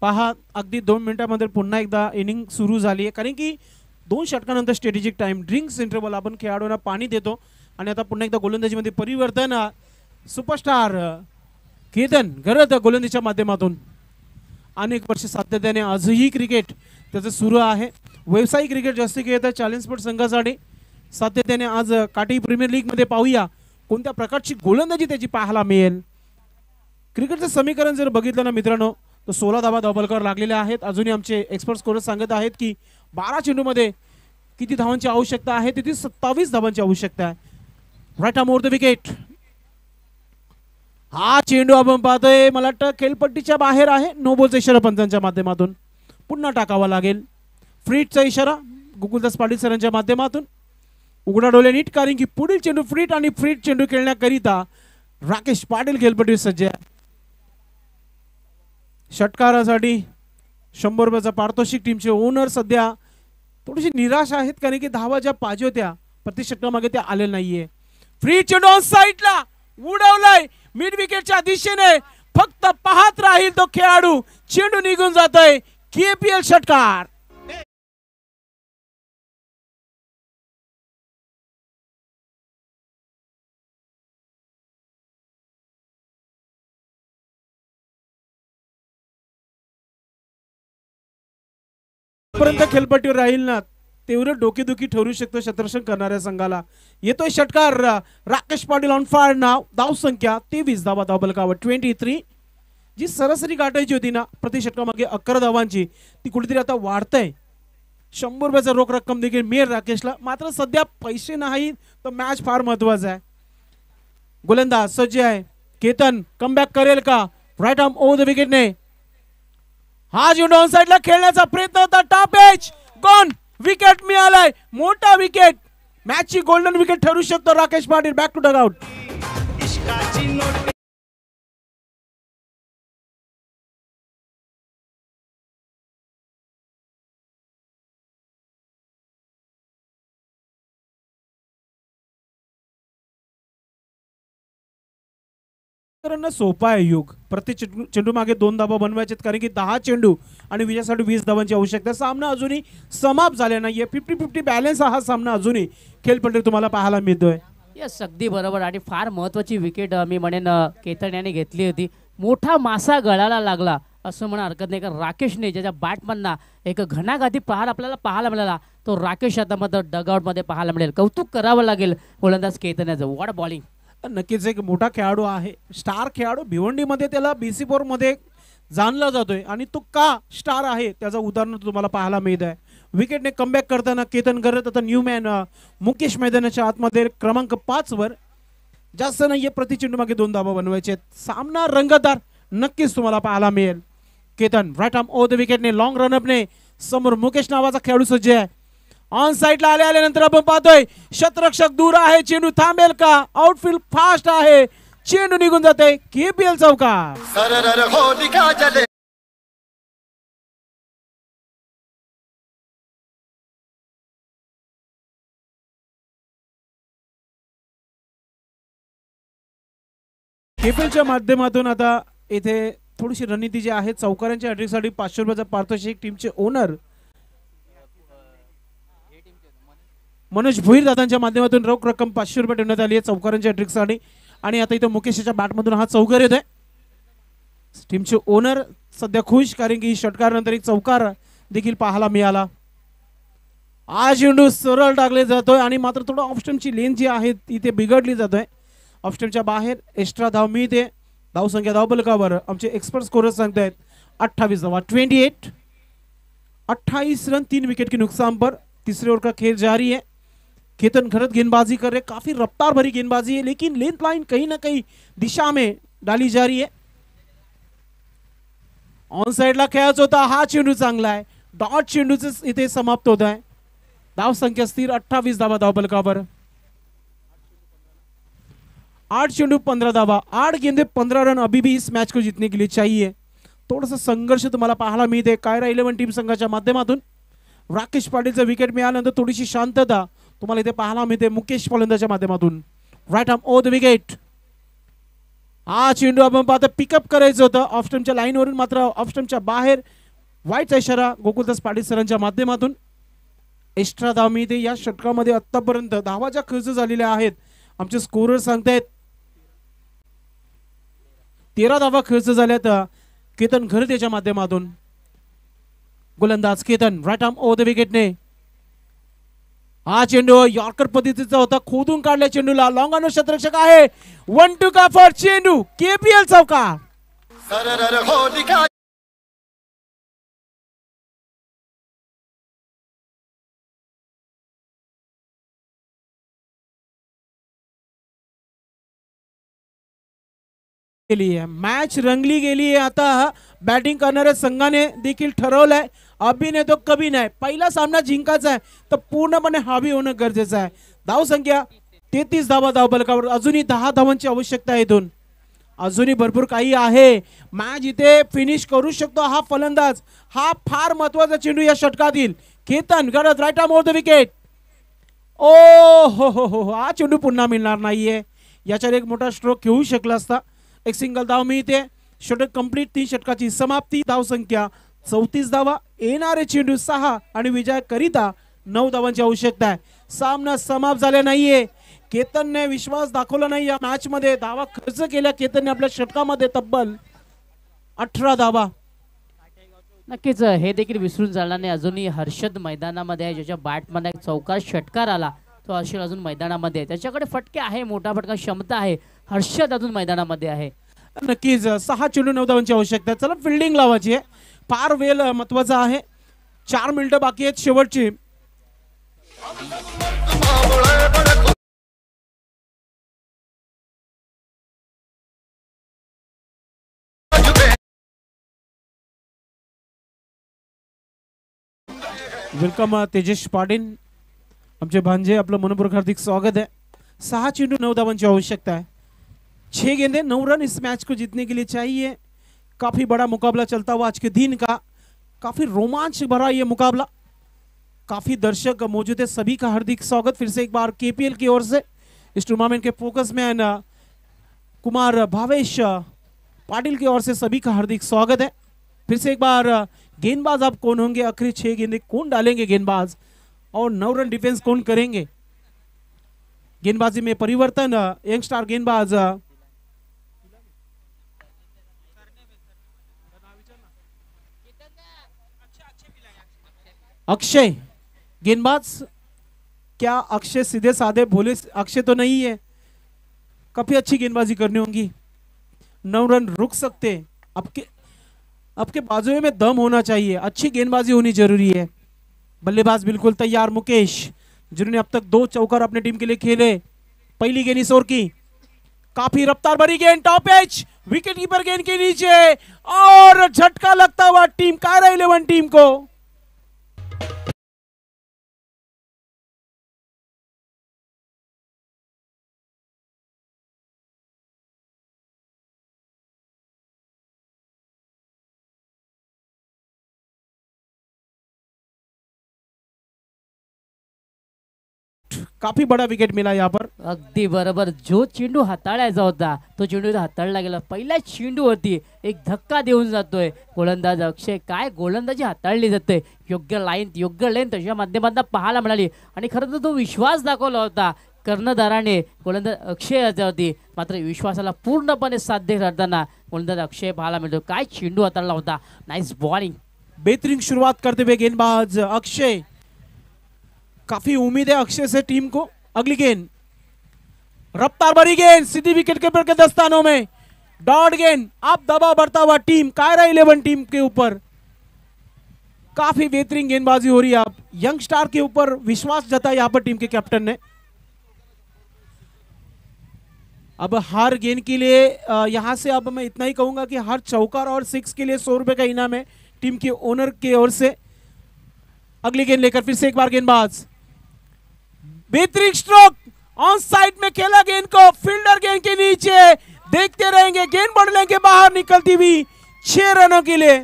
पहा, अगदी 2 मिनिटांमध्ये पुन्हा एकदा इनिंग सुरू झाली आहे. कारण की 2 षटकानंतर स्ट्रॅटेजिक टाइम, ड्रिंक्स इंटरव्हल आपण खेळाडूंना पाणी देतो. आणि आता पुन्हा एकदा गोलंदाजीमध्ये परिवर्तन. सुपरस्टार केतन गरज गोलंदाजीच्या माध्यमातून अनेक वर्ष सातत्याने आजही क्रिकेट त्याचं सुरू आहे. व्यावसायिक क्रिकेट जास्त खेळत आहे चॅलेंज स्पोर्ट संघासाठी. सातत्याने आज काठी प्रीमियर लीगमध्ये पाहूया कोणत्या प्रकारची गोलंदाजी त्याची पाहायला मिळेल. क्रिकेटचं समीकरण जर बघितलं ना मित्रांनो, तर 16 धावा धावफलकावर लागलेल्या आहेत. अजूनही आमचे एक्सपर्ट स्कोरर सांगत आहेत की 12 चेंडूमध्ये किती धावांची आवश्यकता आहे, तिथे 27 धावांची आवश्यकता आहे. Right arm over the wicket. हा चेंडू आपण पाहतोय, मला वाटतं खेळपट्टीच्या बाहेर आहे. नो बॉलचा इशारा पंचांच्या माध्यमातून पुन्हा टाकावा लागेल. फ्रीटचा इशारा गोकुलदास पाटील सरांच्या माध्यमातून. उघडा डोळे नीट, कारण की पुढील चेंडू फ्रीट आणि फ्रीट चेंडू खेळण्याकरिता राकेश पाटील खेळपट्टी सज्ज आहे. षटकारासाठी 100 रुपयाचा पारितोषिक. टीमचे ओनर सध्या थोडीशी निराश आहेत, कारण की धावा ज्या पाहिजे होत्या प्रति षटकामागे त्या आले नाहीये. फ्री चेंडू ऑन साईडला उडवलाय मिड विकेटच्या दिशेने. फक्त पाहत राहील तो खेळाडू. चेंडू निघून जातोय. केपीएल षटकार. पर्यंत खेळपट्टीवर राहील ना तेवढं डोकेदुखी ठरू शकतो शतरक्षण करणाऱ्या संघाला. येतोय षटकार. राकेश पाटील ऑन फायर नाव. धाव संख्या 23 धावा धावफलकावर 23. जी सरासरी गाठायची होती ना प्रति षटकामागे 11 धावांची, ती कुठेतरी आता वाढतंय. 100 रुपयाचा रोख रक्कम देखील मिळेल राकेशला. मात्र सध्या पैसे नाही तर मॅच फार महत्वाचा आहे. गोलंदाज सज्ज आहे. केतन कमबॅक करेल का? राईट आर्म ओव्हर द विकेटने हा चेंडू ऑन साइडला खेळण्याचा प्रयत्न होता. Top edge gone. विकेट मिळालाय. मोठा विकेट. मॅचची गोल्डन विकेट ठरू शकतो. Rakesh Patil back to dugout. मित्रांनो सोपा आहे युग. प्रत्येक चेंडू मागे 2 धावा बनवायचे कारण की 10 चेंडू आणि विजयासाठी 20 धावांची आवश्यकता. सामना अजूनही समाप्त झाला नाहीये. 50-50 बॅलन्स हा सामना अजूनही खेळपट्टीवर तुम्हाला पाहायला मिळतोय. येस अगदी बरोबर आणि फार महत्त्वाची विकेट मी म्हणेन केतन याने घेतली होती. मोठा मासा गळाला लागला असं म्हणा हरकत नाही. का राकेशने ज्याच्या बॅटमधना एक घणाघाती प्रहार आपल्याला पाहायला मिळाला तो राकेश आता मात्र डगआउटमध्ये पाहायला मिळेल. कौतुक करावं लागेल गोलंदाज केतन याचं. What bowling. नक्कीच एक मोठा खेळाडू आहे. स्टार खेळाडू. भिवंडीमध्ये त्याला BC4 मध्ये जाणला जातोय आणि तो का स्टार आहे त्याचं उदाहरण तुम्हाला पाहायला मिळत आहे. विकेटने कमबॅक करताना केतन करत आता न्यूमॅन मुकेश मैदानाच्या आतमध्ये क्रमांक 5 वर. जास्त नाहीये. प्रति चेंडू मागे 2 धावा बनवायचे. सामना रंगतदार नक्कीच तुम्हाला पाहायला मिळेल. Ketan right arm over the विकेटने लॉंग रनअपने समोर मुकेश नावाचा खेळाडू सज्ज आहे. ऑन साइडला आल्यानंतर आपण पाहतोय शतरक्षक दूर आहे. चेंडू थांबेल का. आउटफील्ड फास्ट आहे. चेंडू निघून जाते. KPL चौकार. KPLच्या माध्यमातून आता इथे थोडीशी रणनीती जी आहे चौकारांच्या हॅट्रिकसाठी 500 रुपयाचा पारितोषिक. टीमचे ओनर मनोज भोईर दादांच्या माध्यमातून रोख रक्कम 500 रुपये ठेवण्यात आली आहे चौकारांच्या हॅट्रिकसाठी. आणि आता इथं मुकेशच्या बॅटमधून हा चौकार येतोय. टीमचे ओनर सध्या खुश कारण की षटकारानंतर एक चौकार देखील पाहायला मिळाला. आज चेंडू सरळ टाकले जातोय आणि मात्र थोडं ऑफस्टमची लेन जी आहे इथे बिघडली जातोय. ऑफस्टमच्या बाहेर एक्स्ट्रा धाव मिळते. धावसंख्या धावफलकावर आमचे एक्सपर्ट स्कोरर सांगतायत 28 धावा. 28 रन 3 विकेट के नुकसान पर. तीसरे ओवर का खेल जारी है. केतन घरत गेंदबाजी कर रहे. काफी रफ्तार भरी गेंदबाजी है लेकिन लेंथ लाइन कहीं ना कहीं दिशा में डाली जा रही है. ऑन साइडला खेळायचा होता. हा चेंडू चांगला आहे. डॉट चेंडूचे इथे समाप्त होत आहे. धाव संख्या स्थिर 28 धावा धावफलकावर. 8 चेंडू 15 धावा. 8 गेंदे 15 रन अभी भी इस मैच को जीतने के लिए चाहिए. थोडासा संघर्ष तुम्हाला पाहायला मिळते कायरा 11 टीम संघाच्या माध्यमातून. राकेश पाटीलचं विकेट मिळाल्यानंतर थोडीशी शांतता तुम्हाला इथे पाहायला मिळते मुकेश फलंदाच्या माध्यमातून. Right arm over the wicket. हा चेंडू आपण पाहतो पिकअप करायचं होतं ऑफस्टमच्या लाईनवरून मात्र ऑफस्टमच्या बाहेर. वाईटचा इशारा गोकुलदास पाटील सरांच्या माध्यमातून. एक्स्ट्रा धाव मिळते. या षटकामध्ये आतापर्यंत धावाच्या खर्च झालेल्या आहेत. आमचे स्कोरर सांगतायत 13 धावा खर्च झाल्यात केतन घरत याच्या माध्यमातून. गोलंदाज Ketan right arm over the विकेटने. हा चेंडू यॉर्कर पद्धतीचा होता. खोदून काढल्या चेंडूला. लॉंग ऑन शतरक्षक आहे. 1-2 का फॉर चेंडू. KPL चौकार. मॅच रंगली गेली आहे. आता बॅटिंग करणाऱ्या संघाने देखील ठरवलंय अभी नाही तो कभी नाही. पहिला सामना जिंकायचा आहे तर पूर्णपणे हावी होणं गरजेचं आहे. धाव संख्या 33 धावा धावफलकावर. अजूनही 10 धावांची आवश्यकता आहे. इथून अजूनही भरपूर काही आहे. मॅच इथे फिनिश करू शकतो हा फलंदाज. हा फार महत्वाचा चेंडू या षटकातील. केतन गरज right arm over the wicket. ओ हो हा चेंडू पुन्हा मिळणार नाहीये. याच्यावर एक मोठा स्ट्रोक घेऊ शकला असता. एक सिंगल धाव मिळते. षटक कंप्लीट. 3 षटकाची समाप्ती. धाव संख्या 34 धावा. येणारे चेंडू 6 आणि विजयाकरिता 9 धावांची आवश्यकता आहे. सामना समाप्त झाला नाहीये. केतनने विश्वास दाखवला नाही या मॅच मध्ये. धावा खर्च केल्या केतनने आपल्या षटकामध्ये तब्बल 18 धावा. नक्कीच हे देखील विसरून चालणार नाही. अजूनही हर्षद मैदानामध्ये आहे. ज्याच्या बॅटमध्ये एक चौकार षटकार आला तो हर्षद अजून मैदानामध्ये आहे. त्याच्याकडे फटके आहे. मोठा फटका क्षमता आहे. हर्षद अजून मैदानामध्ये आहे. नक्कीच 6 चेंडू 9 धावांची आवश्यकता. चला फिल्डिंग लावायची आहे. फार वेळ महत्वाचा आहे. 4 मिनिटं बाकी आहेत शेवटची. वेलकम तेजस पाटील आमचे भांजे. आपलं मनपूर्वक हार्दिक स्वागत है. 6 चेंडू 9 धावांची आवश्यकता है. 6 गेंदे 9 रन इस मैच को जीतने के लिए चाहिए. काफी बड़ा मुकाबला चलता हुआ आज के दिन का. काफी रोमांच भरा ये मुकाबला. काफी दर्शक मौजूद है. सभी का हार्दिक स्वागत फिर से एक बार KPL की ओर से. इस टूर्नामेंट के फोकस मैन कुमार भावेश पाटिल की ओर से सभी का हार्दिक स्वागत है। फिर से एक बार गेंदबाज आप कौन होंगे, आखिरी 6 गेंदें कौन डालेंगे गेंदबाज, और 9 रन डिफेंस कौन करेंगे। गेंदबाजी में परिवर्तन, यंग स्टार गेंदबाज अक्षय गेंदबाज। क्या अक्षय सीधे साधे भोले अक्षय तो नहीं है, काफी अच्छी गेंदबाजी करनी होगी। 9 रन रुक सकते। आपके बाजुओं में दम होना चाहिए, अच्छी गेंदबाजी होनी जरूरी है। बल्लेबाज बिल्कुल तैयार मुकेश, जिन्होंने अब तक 2 चौकर अपने टीम के लिए खेले। पहली गेंद इस ओवर की, काफी रफ्तार भरी गेंद, टॉप एज, विकेट कीपर गेंद के नीचे, और झटका लगता हुआ टीम कायरा 11 टीम को। काफी बड़ा विकेट मिला यहाँ पर। अगदी बरोबर, जो चेंडू हाताळायचा होता तो चेंडू इथं हाताळला गेला। पहिल्या चेंडूवरती एक धक्का देऊन जातोय गोलंदाज अक्षय। काय गोलंदाजी हाताळली जाते, योग्य लाईन योग्य लेंथ अशा माध्यमातून पाहायला मिळाली, आणि खरं तर तो विश्वास दाखवला होता कर्णधाराने गोलंदाज अक्षय याच्यावरती, मात्र विश्वासाला पूर्णपणे साध्य करताना गोलंदाज अक्षय पाहायला मिळतो। काय चेंडू हाताळला होता, नाइस बॉलिंग। बेहतरीन शुरुआत करते हुए गेंदबाज अक्षय, काफी उम्मीद है अक्षय से टीम को। अगली गेंद रफ्तार भरी गेंद, सीधी विकेट कीपर के दस्तानों में, डॉट गेंद। अब दबाव बढ़ता हुआ टीम कायरा 11 टीम के ऊपर। काफी बेहतरीन गेंदबाजी हो रही है। अब यंग स्टार के ऊपर विश्वास जताया यहाँ पर टीम के कैप्टन ने। अब हर गेंद के लिए यहां से अब मैं इतना ही कहूंगा कि हर चौकार और 6 के लिए 100 रुपए का इनाम है टीम के ओनर की ओर से। अगली गेंद लेकर फिर से एक बार गेंदबाज, बेहतरीन स्ट्रोक, ऑन साइड में खेला गेंद को, फील्डर गेंद के नीचे, देखते रहेंगे गेंद बढ़ने के बाहर निकलती हुई 6 रनों के लिए।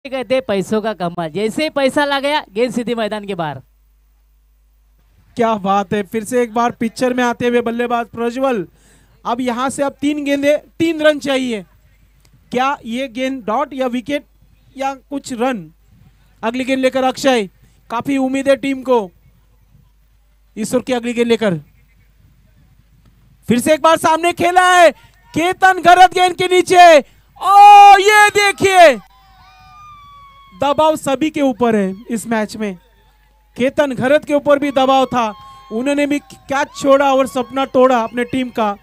कहते पैसों का कमाल, जैसे ही पैसा लग गया गेंद सीधी मैदान के बाहर। क्या बात है, फिर से एक बार पिक्चर में आते हुए बल्लेबाज प्रज्वल। अब यहां से अब 3 गेंदें 3 रन चाहिए। क्या ये गेंद डॉट या विकेट या कुछ रन। अगली गेंद लेकर अक्षय, काफी उम्मीद है टीम को। ईश्वर की अगली गेंद लेकर फिर से एक बार सामने खेला है, केतन घरत गेंद के नीचे, ओ ये देखिए दबाव सभी के ऊपर है इस मैच में। केतन घरत के ऊपर भी दबाव था, उन्होंने भी कैच छोड़ा और सपना तोड़ा अपने टीम का।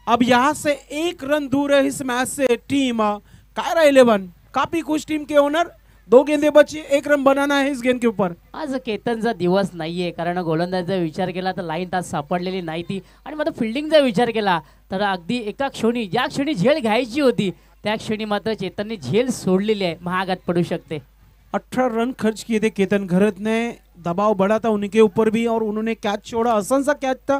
अब यहां से 1 रन दूर है इस मैच से टीम कायरा 11। काफी खुश टीम के ओनर। 2 गेंदे बची, 1 रन बनाना है इस गेंद के ऊपर। आज केतनचा दिवस नाहीये, कारण गोलंदाजीचा विचार केला तर लाईन तास सापडलेली नाही ती, आणि मात्र फिल्डिंगचा विचार केला तर अगदी एका क्षणी ज्या क्षणी झेल घ्यायची होती त्या क्षणी मात्र चेतनने झेल सोडलेली आहे, महागात पडू शकते। 18 रन खर्च किए थे केतन घरत ने, दबाव बढ़ा था उनके ऊपर भी और उन्होंने कैच छोड़ा। आसान सा कैच था,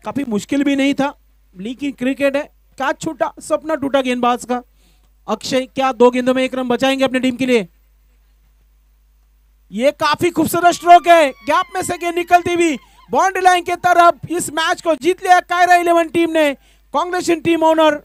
काफी मुश्किल भी नहीं था, लेकिन क्रिकेट है, कैच छूटा, सपना टूटा गेंदबाज का। अक्षय क्या 2 गेंदों में 1 रन बचाएंगे अपने टीम के लिए। ये काफी खूबसूरत स्ट्रोक है, गैप में से गेंद निकलती हुई बाउंड्री लाइन के तरफ। इस मैच को जीत लिया कायरा 11 टीम ने। Congratulation team owner